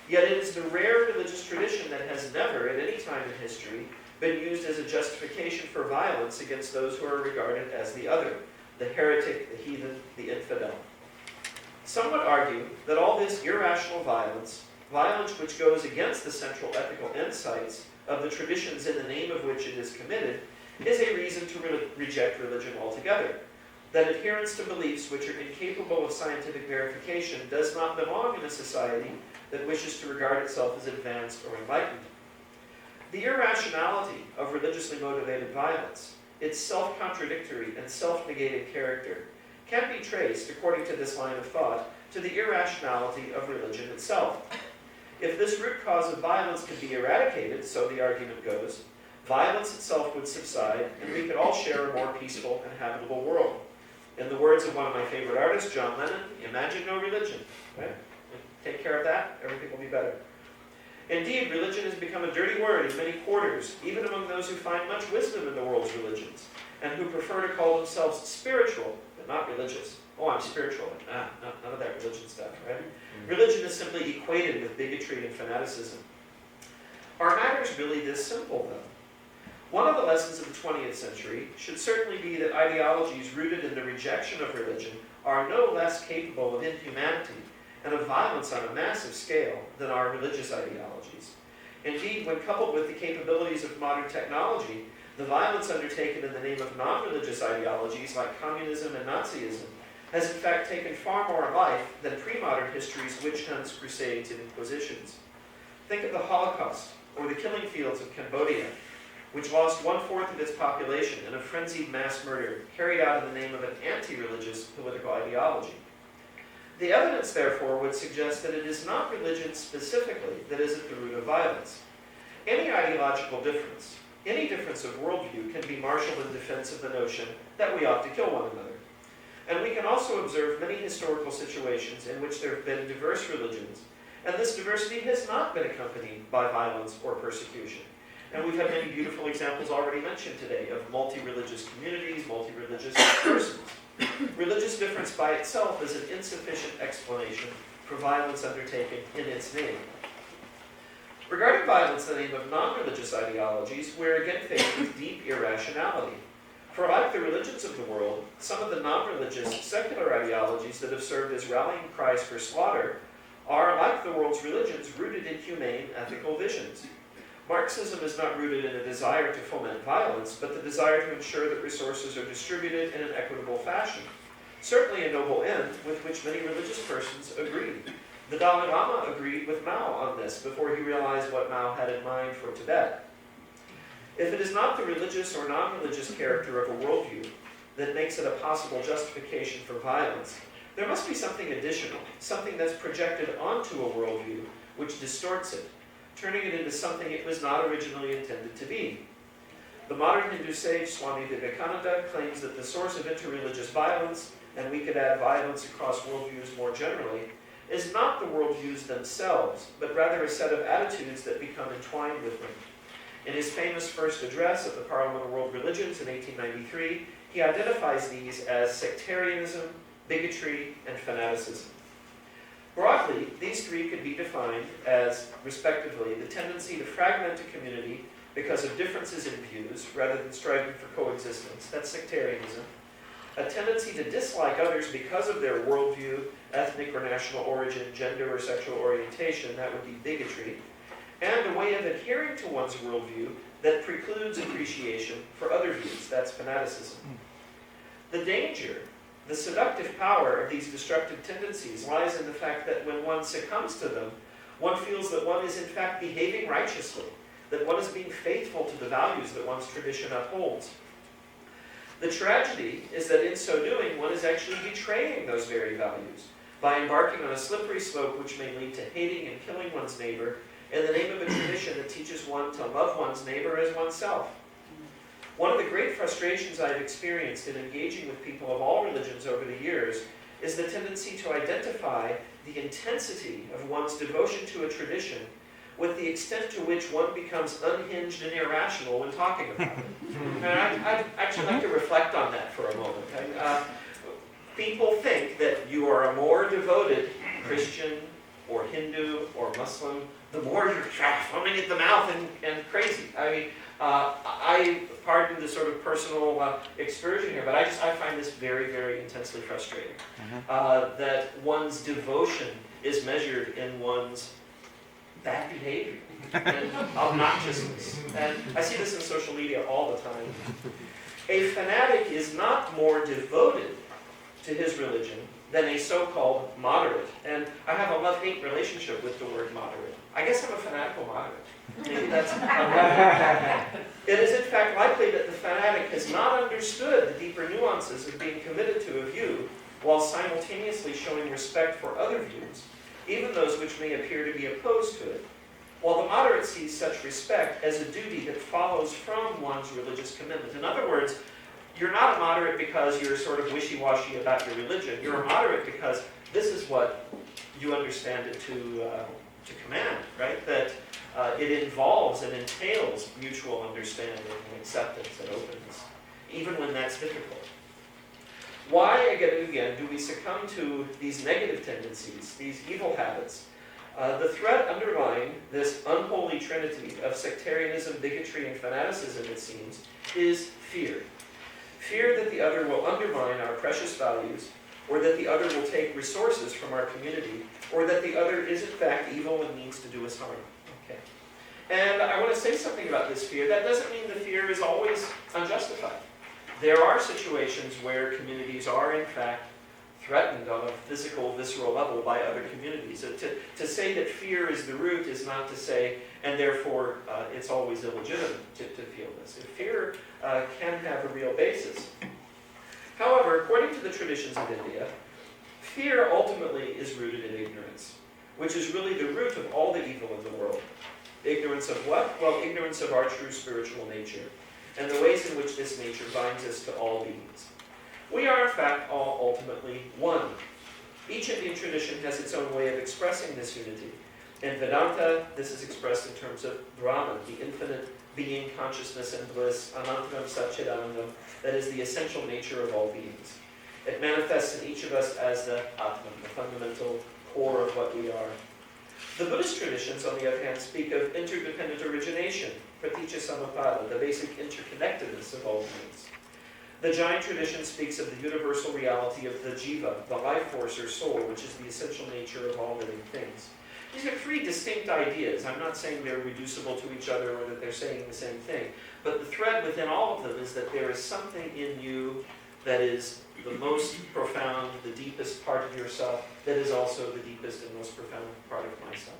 Yet it is the rare religious tradition that has never, at any time in history, been used as a justification for violence against those who are regarded as the other, the heretic, the heathen, the infidel. Some would argue that all this irrational violence, violence which goes against the central ethical insights of the traditions in the name of which it is committed, is a reason to reject religion altogether. That adherence to beliefs which are incapable of scientific verification does not belong in a society that wishes to regard itself as advanced or enlightened. The irrationality of religiously motivated violence, its self-contradictory and self-negated character, can be traced, according to this line of thought, to the irrationality of religion itself. If this root cause of violence could be eradicated, so the argument goes, violence itself would subside, and we could all share a more peaceful and habitable world. In the words of one of my favorite artists, John Lennon, imagine no religion. Right? Take care of that, everything will be better. Indeed, religion has become a dirty word in many quarters, even among those who find much wisdom in the world's religions, and who prefer to call themselves spiritual, but not religious. Oh, I'm spiritual. None of that religion stuff, right? Religion is simply equated with bigotry and fanaticism. Are matters really this simple, though? One of the lessons of the 20th century should certainly be that ideologies rooted in the rejection of religion are no less capable of inhumanity and of violence on a massive scale than are religious ideologies. Indeed, when coupled with the capabilities of modern technology, the violence undertaken in the name of non-religious ideologies like communism and Nazism has in fact taken far more life than pre-modern history's witch hunts, crusades, and inquisitions. Think of the Holocaust, or the killing fields of Cambodia, which lost 1/4 of its population in a frenzied mass murder carried out in the name of an anti-religious political ideology. The evidence, therefore, would suggest that it is not religion specifically that is at the root of violence. Any ideological difference, any difference of worldview can be marshaled in defense of the notion that we ought to kill one another. And we can also observe many historical situations in which there have been diverse religions, and this diversity has not been accompanied by violence or persecution. And we've had many beautiful examples already mentioned today of multi-religious communities, multi-religious persons. Religious difference by itself is an insufficient explanation for violence undertaken in its name. Regarding violence in the name of non-religious ideologies, we're again faced with deep irrationality. For like the religions of the world, some of the non-religious secular ideologies that have served as rallying cries for slaughter are, like the world's religions, rooted in humane, ethical visions. Marxism is not rooted in a desire to foment violence, but the desire to ensure that resources are distributed in an equitable fashion. Certainly a noble end with which many religious persons agree. The Dalai Lama agreed with Mao on this before he realized what Mao had in mind for Tibet. If it is not the religious or non-religious character of a worldview that makes it a possible justification for violence, there must be something additional, something that's projected onto a worldview which distorts it, turning it into something it was not originally intended to be. The modern Hindu sage Swami Vivekananda claims that the source of interreligious violence, and we could add violence across worldviews more generally, is not the worldviews themselves, but rather a set of attitudes that become entwined with them. In his famous first address at the Parliament of World Religions in 1893, he identifies these as sectarianism, bigotry, and fanaticism. Broadly, these three could be defined as, respectively, the tendency to fragment a community because of differences in views rather than striving for coexistence, that's sectarianism, a tendency to dislike others because of their worldview, ethnic or national origin, gender or sexual orientation, that would be bigotry, and a way of adhering to one's worldview that precludes appreciation for other views, that's fanaticism. The danger, the seductive power of these destructive tendencies lies in the fact that when one succumbs to them, one feels that one is in fact behaving righteously, that one is being faithful to the values that one's tradition upholds. The tragedy is that in so doing, one is actually betraying those very values by embarking on a slippery slope which may lead to hating and killing one's neighbor in the name of a tradition that teaches one to love one's neighbor as oneself. One of the great frustrations I've experienced in engaging with people of all religions over the years is the tendency to identify the intensity of one's devotion to a tradition with the extent to which one becomes unhinged and irrational when talking about it. And I'd actually like to reflect on that for a moment. People think that you are a more devoted Christian or Hindu or Muslim, the more you're foaming at the mouth and crazy. I mean, I pardon the sort of personal excursion here, but I find this very, very intensely frustrating. That one's devotion is measured in one's bad behavior and obnoxiousness. And I see this in social media all the time. A fanatic is not more devoted to his religion than a so-called moderate. And I have a love-hate relationship with the word moderate. I guess I'm a fanatical moderate. Maybe that's It is in fact likely that the fanatic has not understood the deeper nuances of being committed to a view while simultaneously showing respect for other views, even those which may appear to be opposed to it, while the moderate sees such respect as a duty that follows from one's religious commitment. In other words, you're not a moderate because you're sort of wishy-washy about your religion. You're a moderate because this is what you understand it to command, right? That it involves and entails mutual understanding and acceptance and openness, even when that's difficult. Why, again and again, do we succumb to these negative tendencies, these evil habits, The threat underlying this unholy trinity of sectarianism, bigotry, and fanaticism, it seems, is fear. Fear that the other will undermine our precious values, or that the other will take resources from our community, or that the other is in fact evil and means to do us harm. Okay. And I want to say something about this fear. That doesn't mean the fear is always unjustified. There are situations where communities are in fact threatened on a physical, visceral level by other communities. To say that fear is the root is not to say, and therefore it's always illegitimate to feel this. Fear can have a real basis. However, according to the traditions of India, fear ultimately is rooted in ignorance, which is really the root of all the evil in the world. Ignorance of what? Well, ignorance of our true spiritual nature, and the ways in which this nature binds us to all beings. We are, in fact, all ultimately one. Each Indian tradition has its own way of expressing this unity. In Vedanta, this is expressed in terms of Brahman, the infinite being, consciousness, and bliss, Anantanam Satchidanandam, that is the essential nature of all beings. It manifests in each of us as the Atman, the fundamental core of what we are. The Buddhist traditions, on the other hand, speak of interdependent origination, Praticca Samuppada, the basic interconnectedness of all beings. The Jain tradition speaks of the universal reality of the jiva, the life force or soul, which is the essential nature of all living things. These are three distinct ideas. I'm not saying they're reducible to each other or that they're saying the same thing, but the thread within all of them is that there is something in you that is the most profound, the deepest part of yourself, that is also the deepest and most profound part of myself.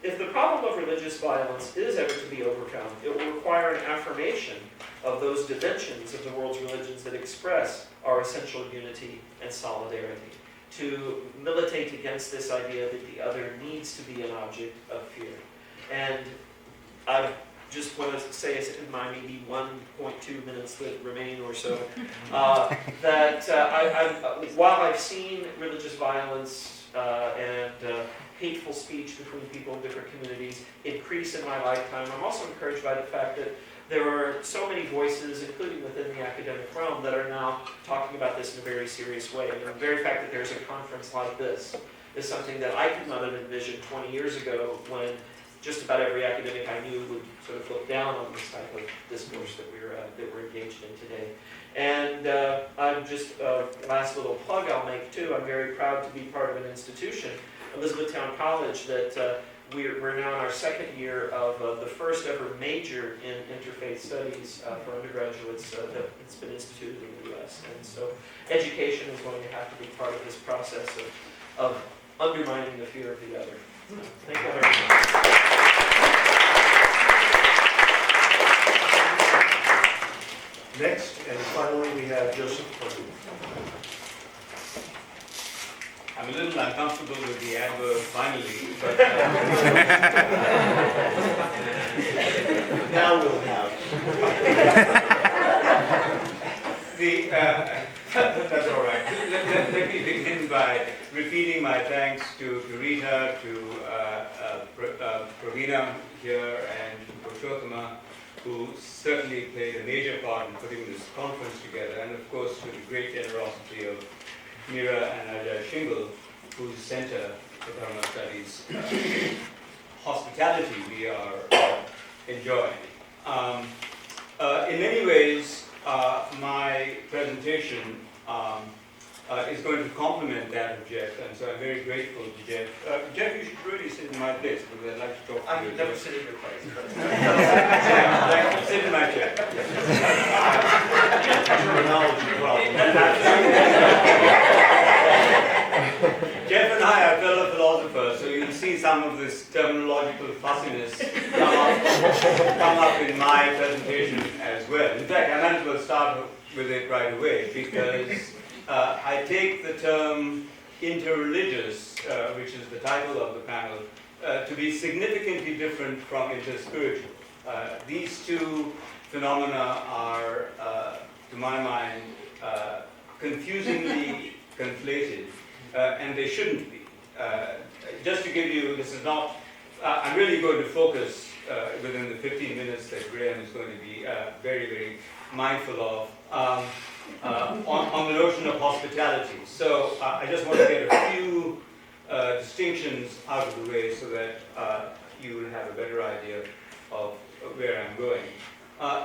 If the problem of religious violence is ever to be overcome, it will require an affirmation of those dimensions of the world's religions that express our essential unity and solidarity, to militate against this idea that the other needs to be an object of fear. And I just want to say in my maybe 1.2 minutes that remain or so, that while I've seen religious violence and hateful speech between people in different communities increase in my lifetime, I'm also encouraged by the fact that there are so many voices, including within the academic realm, that are now talking about this in a very serious way. And the very fact that there's a conference like this is something that I could not have envisioned 20 years ago, when just about every academic I knew would sort of look down on this type of discourse that we're engaged in today. And I'm just, last little plug I'll make too, I'm very proud to be part of an institution, Elizabethtown College, that we're now in our second year of the first ever major in interfaith studies for undergraduates that's been instituted in the U.S. And so education is going to have to be part of this process of undermining the fear of the other. Thank you very much. Next, and finally, we have Joseph Porter. I'm a little uncomfortable with the adverb finally, but Now we'll have. that's all right. Let me begin by repeating my thanks to Rita, to Pravina here, and to Purushotama, who certainly played a major part in putting this conference together, and of course to the great generosity of Meera and Ajay Shingle, whose Center for Dharma Studies hospitality we are enjoying. In many ways, my presentation is going to complement that of Jeff, and so I'm very grateful to Jeff. Jeff, you should really sit in my place, because I'd like to talk to you. I would never sit in your place. Yeah, I'd like to sit in my chair. Terminology problem. Jeff and I are fellow philosophers, so you'll see some of this terminological fussiness come up in my presentation as well. In fact, I might as well start with it right away, because I take the term interreligious, which is the title of the panel, to be significantly different from interspiritual. These two phenomena are, to my mind, confusingly conflated, and they shouldn't be. Just to give you, this is not, I'm really going to focus within the 15 minutes that Graham is going to be very, very mindful of, on the notion of hospitality. So I just want to get a few distinctions out of the way so that you will have a better idea of where I'm going.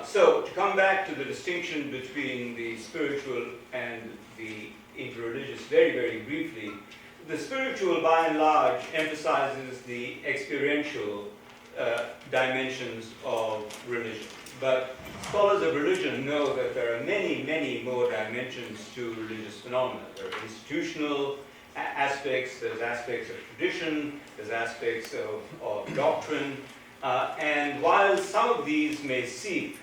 So to come back to the distinction between the spiritual and the interreligious very, very briefly, the spiritual by and large emphasizes the experiential dimensions of religion. But scholars of religion know that there are many, many more dimensions to religious phenomena. There are institutional aspects, there's aspects of tradition, there's aspects of doctrine, and while some of these may seep,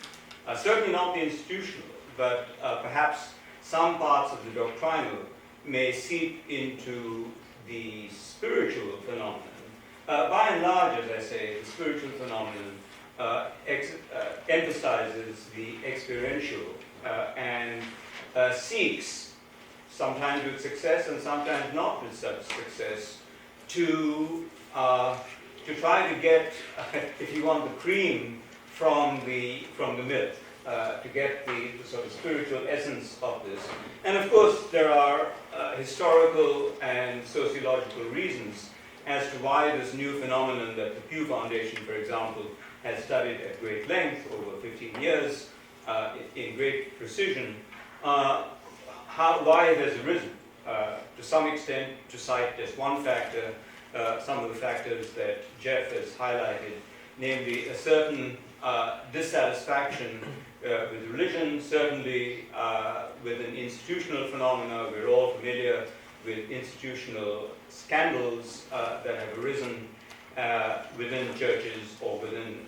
certainly not the institutional, but perhaps some parts of the doctrinal may seep into the spiritual phenomenon. By and large, as I say, the spiritual phenomenon emphasizes the experiential and seeks, sometimes with success and sometimes not with such success, to try to get, if you want, the cream from the milk, to get the sort of spiritual essence of this. And of course, there are historical and sociological reasons as to why this new phenomenon that the Pew Foundation, for example, has studied at great length over 15 years in great precision, why it has arisen. To some extent, to cite just one factor, some of the factors that Jeff has highlighted, namely a certain dissatisfaction with religion, certainly with an institutional phenomena. We're all familiar with institutional scandals that have arisen within churches or within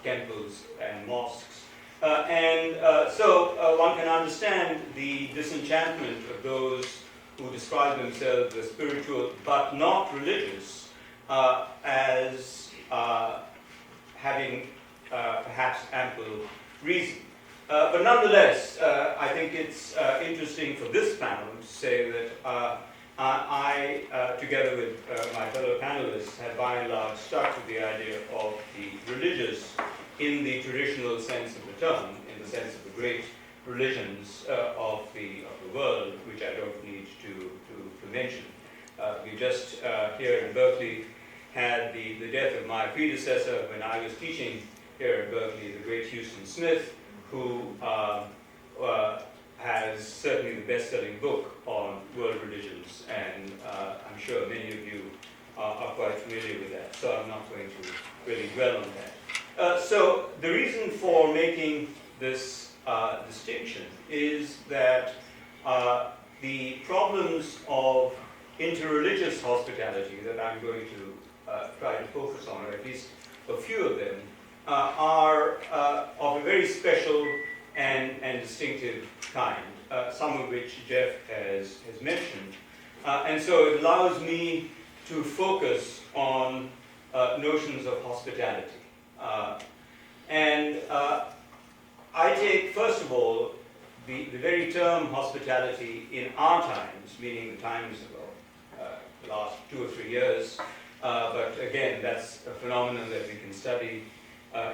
temples and mosques. So one can understand the disenchantment of those who describe themselves as spiritual but not religious as having perhaps ample reason. But nonetheless, I think it's interesting for this panel to say that I, together with my fellow panelists, have by and large stuck with the idea of the religious in the traditional sense of the term, in the sense of the great religions of the world, which I don't need to mention. We just here in Berkeley had the death of my predecessor when I was teaching here in Berkeley, the great Houston Smith, who has certainly the best-selling book on world religions, and I'm sure many of you are quite familiar with that, so I'm not going to really dwell on that. So the reason for making this distinction is that the problems of interreligious hospitality that I'm going to try to focus on, or at least a few of them, are of a very special and distinctive kind, some of which Jeff has mentioned. And so it allows me to focus on notions of hospitality. I take, first of all, the very term hospitality in our times, meaning the times of the last 2 or 3 years, but again, that's a phenomenon that we can study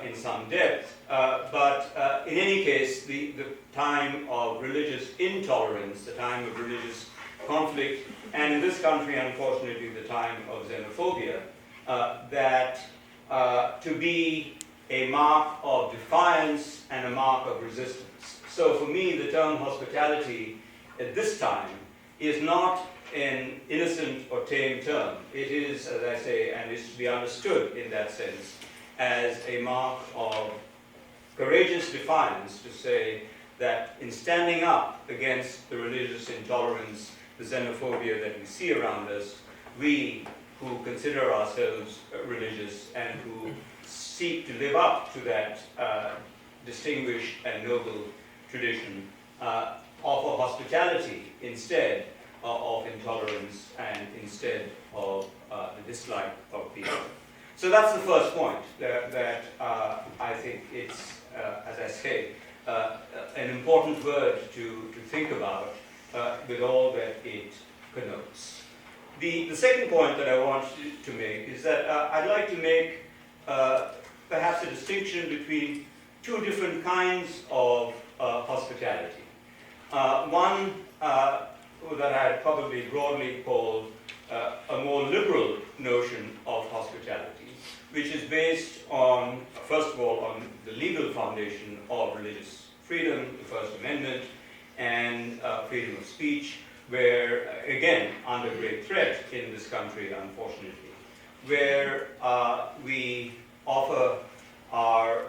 in some depth. But in any case, the time of religious intolerance, the time of religious conflict, and in this country, unfortunately, the time of xenophobia, that to be a mark of defiance and a mark of resistance. So for me, the term hospitality at this time is not an innocent or tame term. It is, as I say, and is to be understood in that sense, as a mark of courageous defiance to say that in standing up against the religious intolerance, the xenophobia that we see around us, we who consider ourselves religious and who seek to live up to that distinguished and noble tradition, offer hospitality instead of intolerance and instead of the dislike of people. So that's the first point, that I think it's, as I say, an important word to think about with all that it connotes. The second point that I want to make is that I'd like to make perhaps a distinction between two different kinds of hospitality. One that I'd probably broadly call a more liberal notion of hospitality, which is based on, first of all, on the legal foundation of religious freedom, the First Amendment, and freedom of speech, where, again, under great threat in this country, unfortunately, where we offer our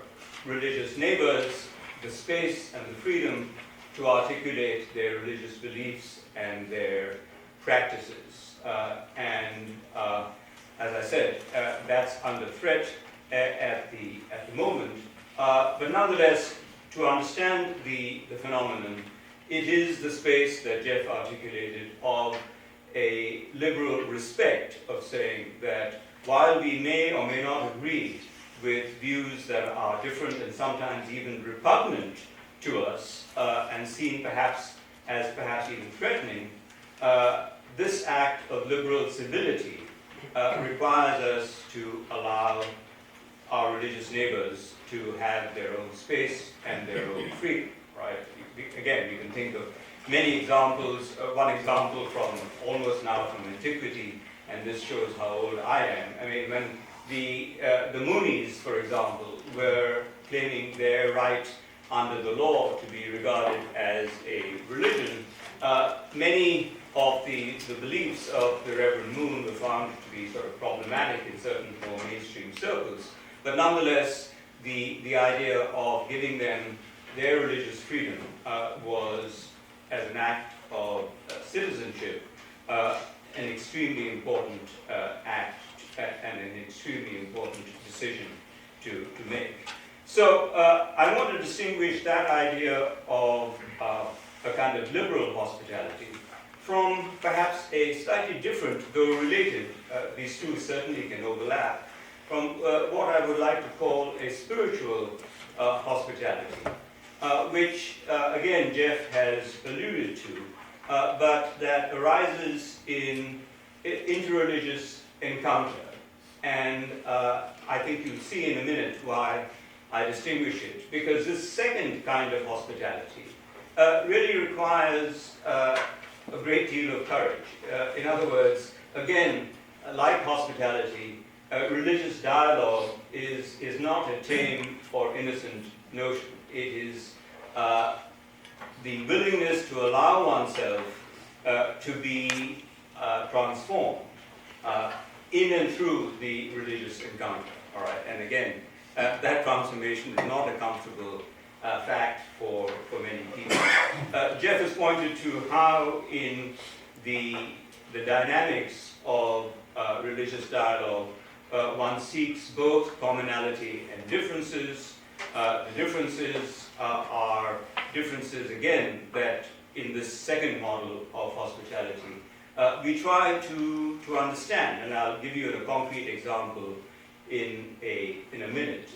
religious neighbors the space and the freedom to articulate their religious beliefs and their practices. As I said, that's under threat at the moment. But nonetheless, to understand the phenomenon, it is the space that Jeff articulated of a liberal respect of saying that while we may or may not agree with views that are different and sometimes even repugnant to us and seen perhaps even threatening, this act of liberal civility requires us to allow our religious neighbors to have their own space and their own freedom, right? Again, we can think of many examples. One example from almost now from antiquity, and this shows how old I am. I mean, when the Moonies, for example, were claiming their right under the law to be regarded as a religion, many of the beliefs of the Reverend Moon were found to be sort of problematic in certain more mainstream circles. But nonetheless, the idea of giving them their religious freedom was, as an act of citizenship, an extremely important act and an extremely important decision to make. So I want to distinguish that idea of a kind of liberal hospitality from perhaps a slightly different, though related, these two certainly can overlap, from what I would like to call a spiritual hospitality, which, again, Jeff has alluded to, but that arises in interreligious encounter. And I think you'll see in a minute why I distinguish it, because this second kind of hospitality really requires a great deal of courage. In other words, again, like hospitality, religious dialogue is not a tame or innocent notion. It is the willingness to allow oneself to be transformed in and through the religious encounter. All right, and again, that transformation is not a comfortable fact for many people. Jeff has pointed to how in the dynamics of religious dialogue, one seeks both commonality and differences. The differences are differences, again, that in this second model of hospitality, we try to understand, and I'll give you a concrete example in a minute.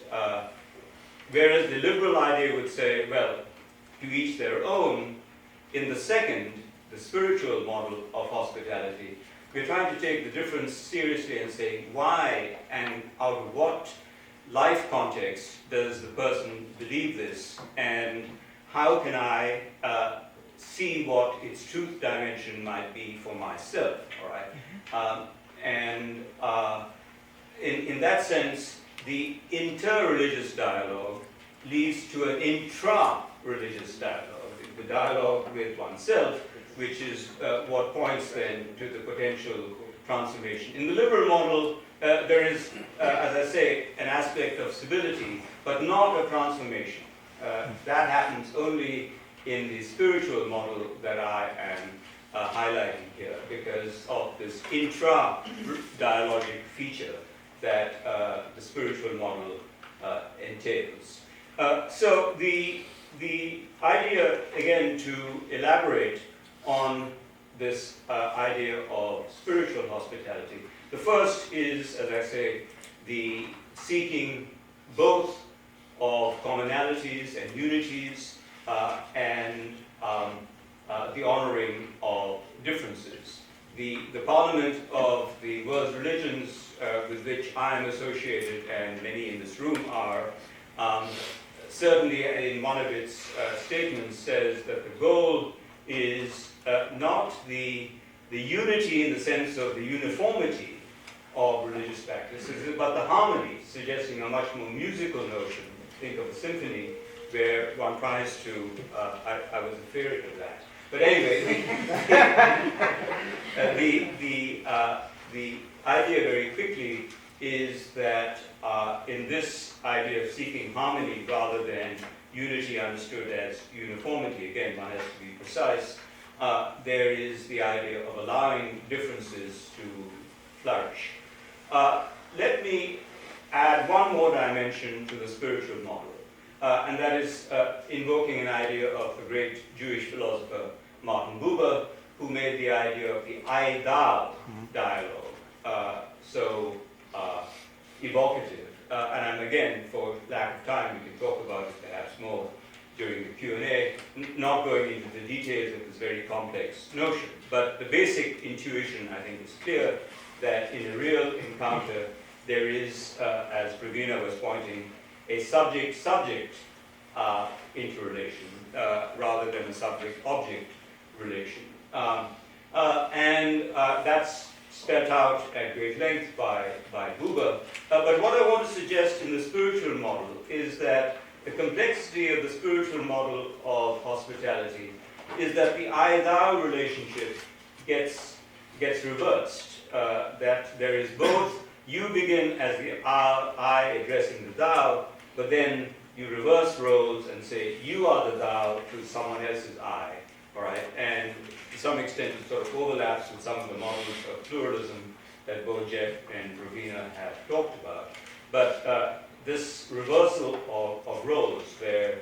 Whereas the liberal idea would say, well, to each their own, in the second, the spiritual model of hospitality, we're trying to take the difference seriously and say, why and out of what life context does the person believe this, and how can I see what its truth dimension might be for myself, all right? In that sense, the interreligious dialogue leads to an intra-religious dialogue, the dialogue with oneself, which is what points then to the potential transformation. In the liberal model, there is, as I say, an aspect of civility, but not a transformation. That happens only in the spiritual model that I am highlighting here, because of this intra-dialogic feature that the spiritual model entails. So the idea, again, to elaborate on this idea of spiritual hospitality, the first is, as I say, the seeking both of commonalities and unities and the honoring of differences. The Parliament of the world's religions with which I am associated, and many in this room are, certainly in one of its statements says that the goal is not the unity in the sense of the uniformity of religious practice, it's about the harmony, suggesting a much more musical notion. Think of a symphony where one tries to, I was a theorist of that. But anyway, the idea very quickly is that in this idea of seeking harmony rather than unity understood as uniformity, again, one has to be precise, there is the idea of allowing differences to flourish. Let me add one more dimension to the spiritual model, and that is invoking an idea of the great Jewish philosopher Martin Buber, who made the idea of the I-Thou dialogue so evocative. And I'm, again, for lack of time, we can talk about it perhaps more during the Q&A, not going into the details of this very complex notion. But the basic intuition, I think, is clear that in a real encounter, there is, as Pravina was pointing, a subject-subject interrelation rather than a subject-object relation. That's spelled out at great length by Buber. But what I want to suggest in the spiritual model is that the complexity of the spiritual model of hospitality is that the I-thou relationship gets reversed. That there is both, you begin as the I addressing the thou, but then you reverse roles and say you are the thou to someone else's I, all right? And to some extent it sort of overlaps with some of the models of pluralism that both Jeff and Ravina have talked about. But this reversal of roles where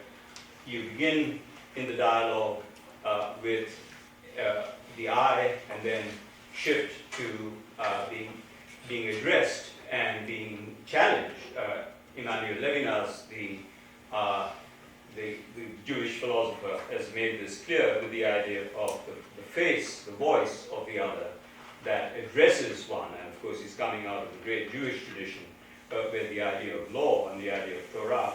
you begin in the dialogue with the I and then shift to being addressed and being challenged. Immanuel Levinas, the Jewish philosopher, has made this clear with the idea of the face, the voice of the other that addresses one. And of course, he's coming out of the great Jewish tradition where the idea of law and the idea of Torah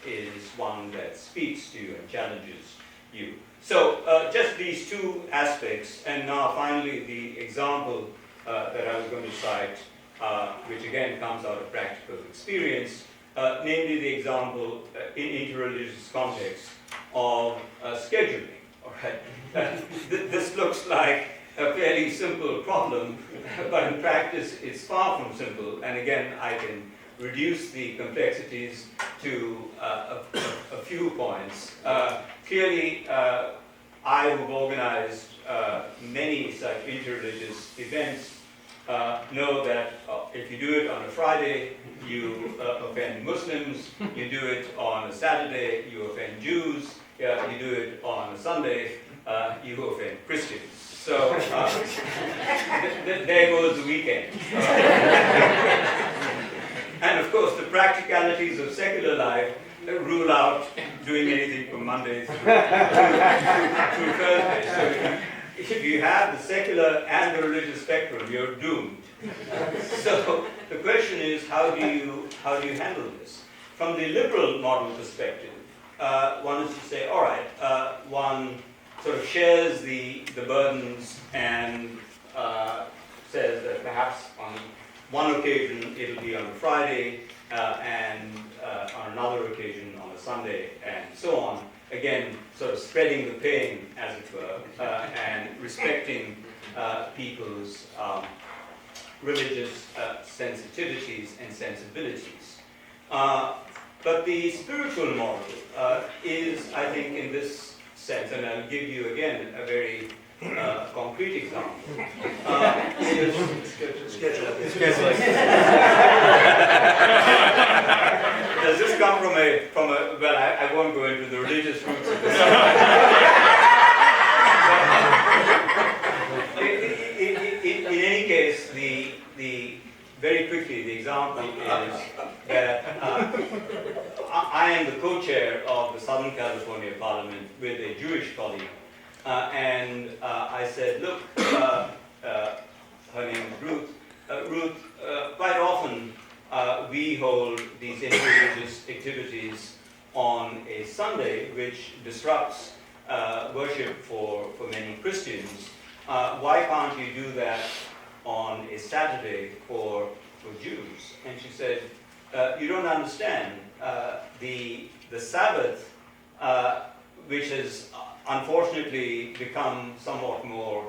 is one that speaks to you and challenges you. So just these two aspects, and now finally the example that I was going to cite, which again comes out of practical experience, namely the example in interreligious context of scheduling. All right, this looks like a fairly simple problem, but in practice it's far from simple. And again, I can reduce the complexities to a few points. Clearly, I who've organized many such interreligious events know that if you do it on a Friday, you offend Muslims. You do it on a Saturday, you offend Jews. You do it on a Sunday, you offend Christians. So there goes the weekend. And of course, the practicalities of secular life rule out doing anything from Monday through Thursday. So if you have the secular and the religious spectrum, you're doomed. So the question is, how do you handle this? From the liberal model perspective, one is to say, all right, one sort of shares the burdens and says that perhaps on one occasion it'll be on a Friday and on another occasion on a Sunday and so on. Again, sort of spreading the pain, as it were, and respecting people's religious sensitivities and sensibilities. But the spiritual model is, I think, in this sense, and I'll give you again a very concrete example. Does this come from a well, I won't go into the religious roots of this. In any case, the very quickly, the example is that I am the co-chair of the Southern California Parliament with a Jewish colleague. And I said, look, her name is Ruth. Ruth, quite often we hold these interreligious activities on a Sunday, which disrupts worship for many Christians. Why can't you do that on a Saturday for Jews? And she said, you don't understand. The Sabbath, which has unfortunately become somewhat more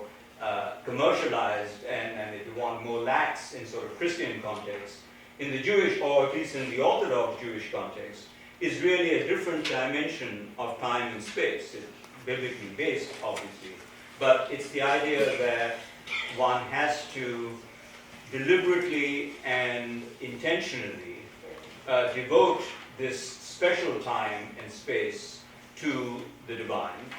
commercialized and if you want more lax in sort of Christian context, in the Jewish, or at least in the Orthodox Jewish context, is really a different dimension of time and space. It's biblically based, obviously, but it's the idea that one has to deliberately and intentionally devote this special time and space to the divine,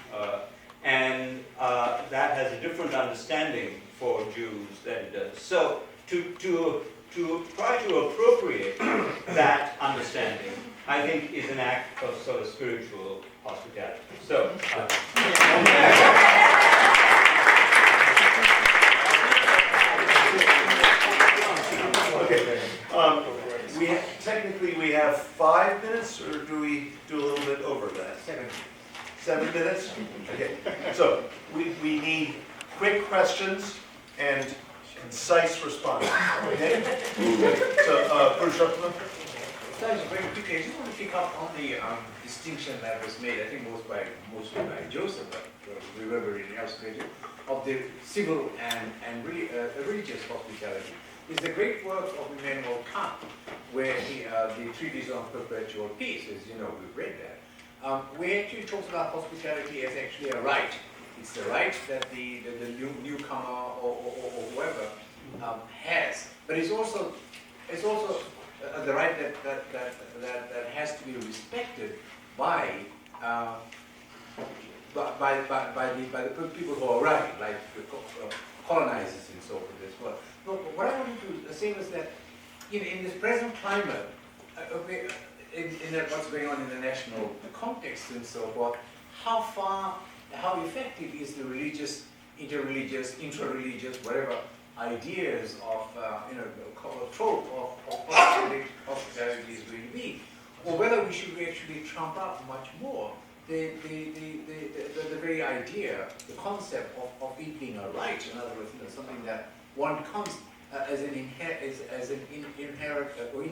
and that has a different understanding for Jews than it does. So to try to appropriate that understanding, I think, is an act of sort of spiritual hospitality. So. Okay. Technically, we have 5 minutes, or do we do a little bit over that? 7 minutes? Okay. So we need quick questions and concise responses. Okay? So, Purushottam? Very quickly, I just want to pick up on the distinction that was made, I think mostly by Joseph, but we were very illustrated, of the civil and religious hospitality. It's the great work of Immanuel Kant, where the treatise on perpetual peace, as you know, we've read that, where he actually talks about hospitality as actually a right. It's the right that the newcomer or whoever has, but it's also the right that has to be respected by the people who arrive, like the colonizers and so forth as well. No, what I wanted to say was that in this present climate, in what's going on in the national context and so forth, how effective is the religious, interreligious, intrareligious, whatever ideas of trope of hospitality is going to be, or whether we should actually trump up much more the very idea, the concept of it being a right. In other words, something that one comes as an inherent or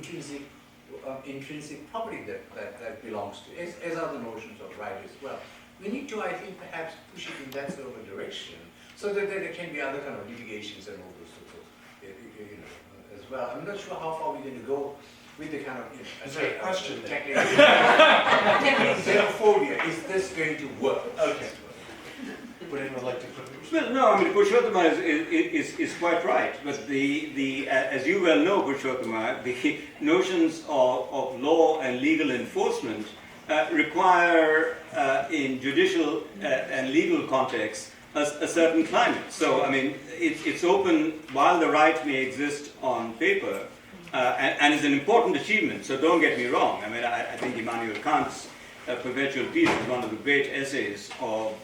intrinsic property that belongs to, as are the notions of right as well. We need to, I think, perhaps push it in that sort of a direction, so that there can be other kind of litigations and all those sorts of, as well. I'm not sure how far we're going to go with the kind of, Is there a question? Xenophobia, is this going to work? Okay. Would anyone like to put Well, no, I mean, Purushottam is quite right, but as you well know, Purushottam, the notions of law and legal enforcement require, in judicial and legal contexts, a certain climate. So, I mean, it's open while the right may exist on paper, and is an important achievement, so don't get me wrong. I mean, I think Immanuel Kant's Perpetual Peace is one of the great essays of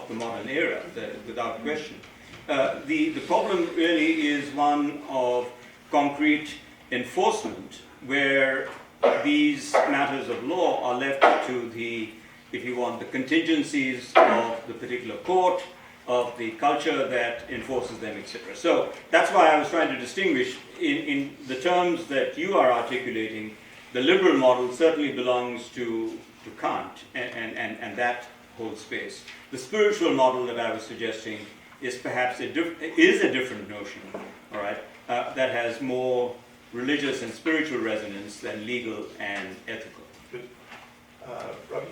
the modern era, without question. The problem really is one of concrete enforcement, where these matters of law are left to the, if you want, the contingencies of the particular court, of the culture that enforces them, etc. So that's why I was trying to distinguish in the terms that you are articulating. The liberal model certainly belongs to Kant and that whole space. The spiritual model that I was suggesting is perhaps a different notion, all right, that has more religious and spiritual resonance than legal and ethical. Good. Ravi?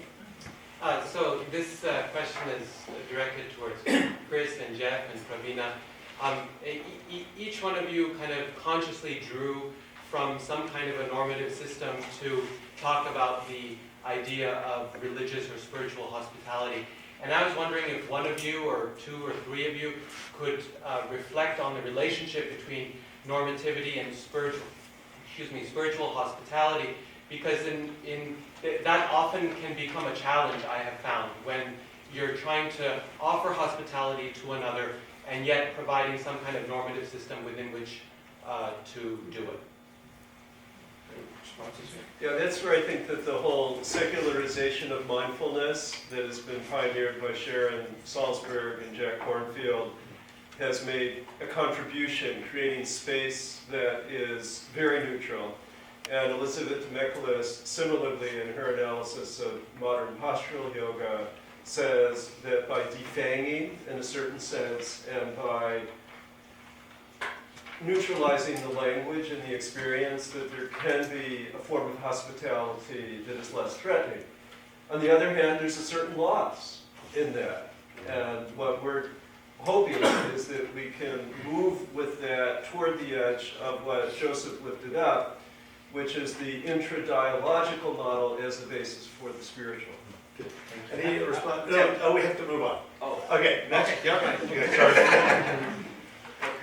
So this question is directed towards Chris and Jeff and Pravina. Each one of you kind of consciously drew from some kind of a normative system to talk about the idea of religious or spiritual hospitality. And I was wondering if one of you, or two or three of you, could reflect on the relationship between normativity and spiritual hospitality, because that often can become a challenge, I have found, when you're trying to offer hospitality to another and yet providing some kind of normative system within which to do it. responses here? Yeah, that's where I think that the whole secularization of mindfulness that has been pioneered by Sharon Salzberg and Jack Kornfield has made a contribution, creating space that is very neutral. And Elizabeth Mekulas, similarly in her analysis of modern postural yoga, says that by defanging, in a certain sense, and by neutralizing the language and the experience, that there can be a form of hospitality that is less threatening. On the other hand, there's a certain loss in that. And what we're hoping is that we can move with that toward the edge of what Joseph lifted up, which is the intradialogical model as the basis for the spiritual. Any response? No, we have to move on. Oh, Okay, next. okay. Yeah, okay, sorry.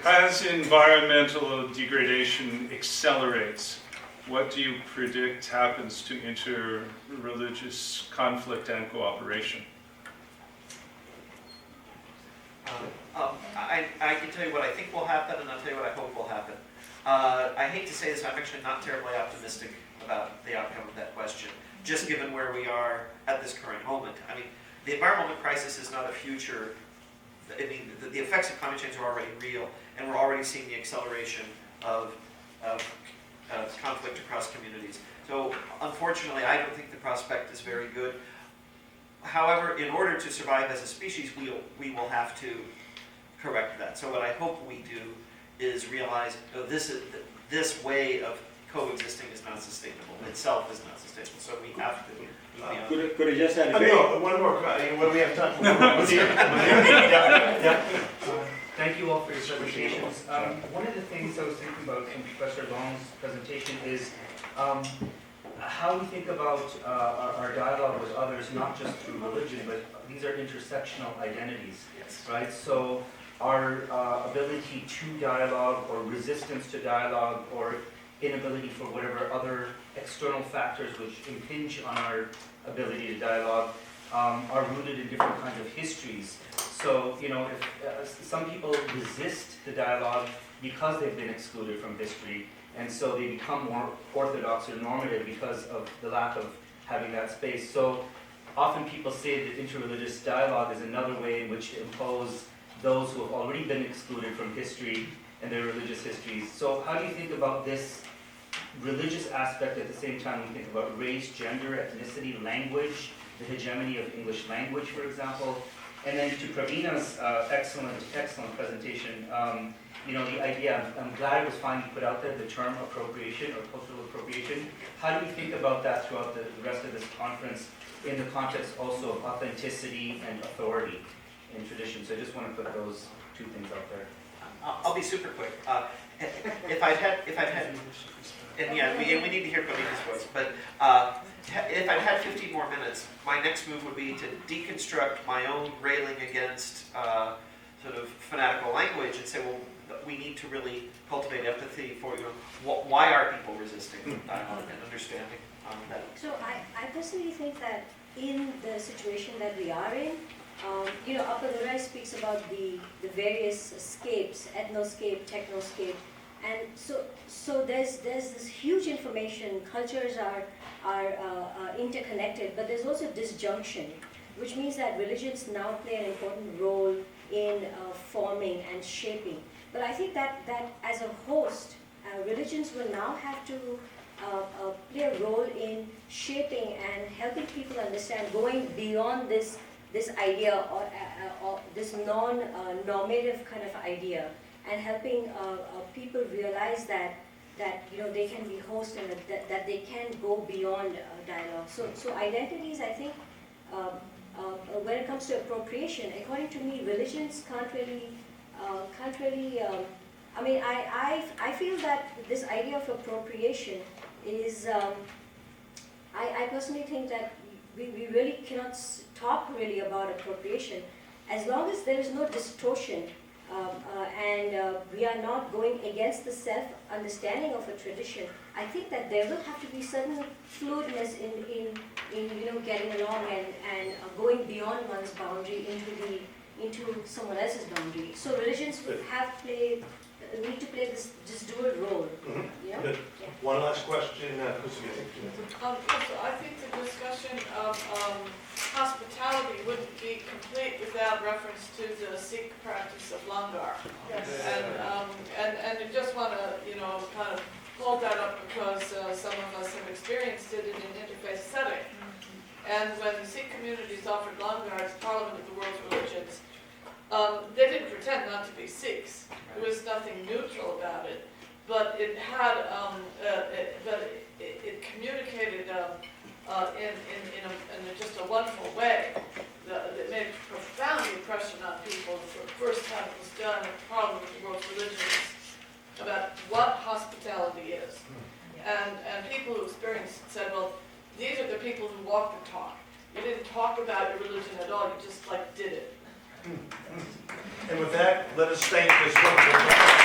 As environmental degradation accelerates, what do you predict happens to interreligious conflict and cooperation? I can tell you what I think will happen, and I'll tell you what I hope will happen. I hate to say this, I'm actually not terribly optimistic about the outcome of that question, just given where we are at this current moment. I mean, the environmental crisis is not a future. I mean, the effects of climate change are already real, and we're already seeing the acceleration of conflict across communities. So, unfortunately, I don't think the prospect is very good. However, in order to survive as a species, we will have to correct that. So what I hope we do is realize this way of coexisting is not sustainable. Itself is not sustainable. So we have to move beyond. Could I just add? No, one more. What do we have time for? Yeah. Thank you all for your presentations. One of the things I was thinking about in Professor Long's presentation is how we think about our dialogue with others, not just through religion, but these are intersectional identities, right? So our ability to dialogue or resistance to dialogue or inability for whatever other external factors which impinge on our ability to dialogue are rooted in different kinds of histories. So, you know, if some people resist the dialogue because they've been excluded from history, and so they become more orthodox or normative because of the lack of having that space. So often people say that interreligious dialogue is another way in which to impose those who have already been excluded from history and their religious histories. So how do you think about this religious aspect at the same time we think about race, gender, ethnicity, language, the hegemony of English language, for example? And then to Pravina's excellent presentation, you know, the idea, I'm glad it was finally put out there, the term appropriation or cultural appropriation. How do we think about that throughout the rest of this conference in the context also of authenticity and authority in tradition? So I just want to put those two things out there. I'll be super quick. If I'd had, and yeah, we need to hear Pravina's voice, but if I'd had 15 more minutes, my next move would be to deconstruct my own railing against sort of fanatical language and say, well, we need to really cultivate empathy for, you know, why are people resisting dialogue and understanding that. So I personally think that in the situation that we are in, you know, Upper Lurai speaks about the various scapes, ethnoscape, technoscape, and so there's this huge information. Cultures are interconnected, but there's also disjunction, which means that religions now play an important role in forming and shaping. But I think that as a host, religions will now have to play a role in shaping and helping people understand, going beyond this idea or this non-normative kind of idea, and helping people realize that you know they can be hosts and that they can go beyond dialogue. So identities, I think, when it comes to appropriation, according to me, religions can't really. I mean, I feel that this idea of appropriation is. I personally think that we really cannot talk really about appropriation as long as there is no distortion and we are not going against the self-understanding of a tradition. I think that there will have to be certain fluidness in you know, getting along and going beyond one's boundary into someone else's boundary. So religions will need to play this dual role. Mm-hmm. You know? Good. Yeah. One last question. Also, I think the discussion of hospitality wouldn't be complete without reference to the Sikh practice of langar. Yes. And I just want to, kind of hold that up because some of us have experienced it in an interfaith setting. And when the Sikh communities offered langar as Parliament of the World's Religions, they didn't pretend not to be Sikhs. There was nothing neutral about it, but it had, it communicated in just a wonderful way. That made a profound impression on people for the first time it was done at Parliament of the World's Religions about what hospitality is. And people who experienced it said, well, these are the people who walk the talk. You didn't talk about your religion at all, you just did it. And with that, let us thank this wonderful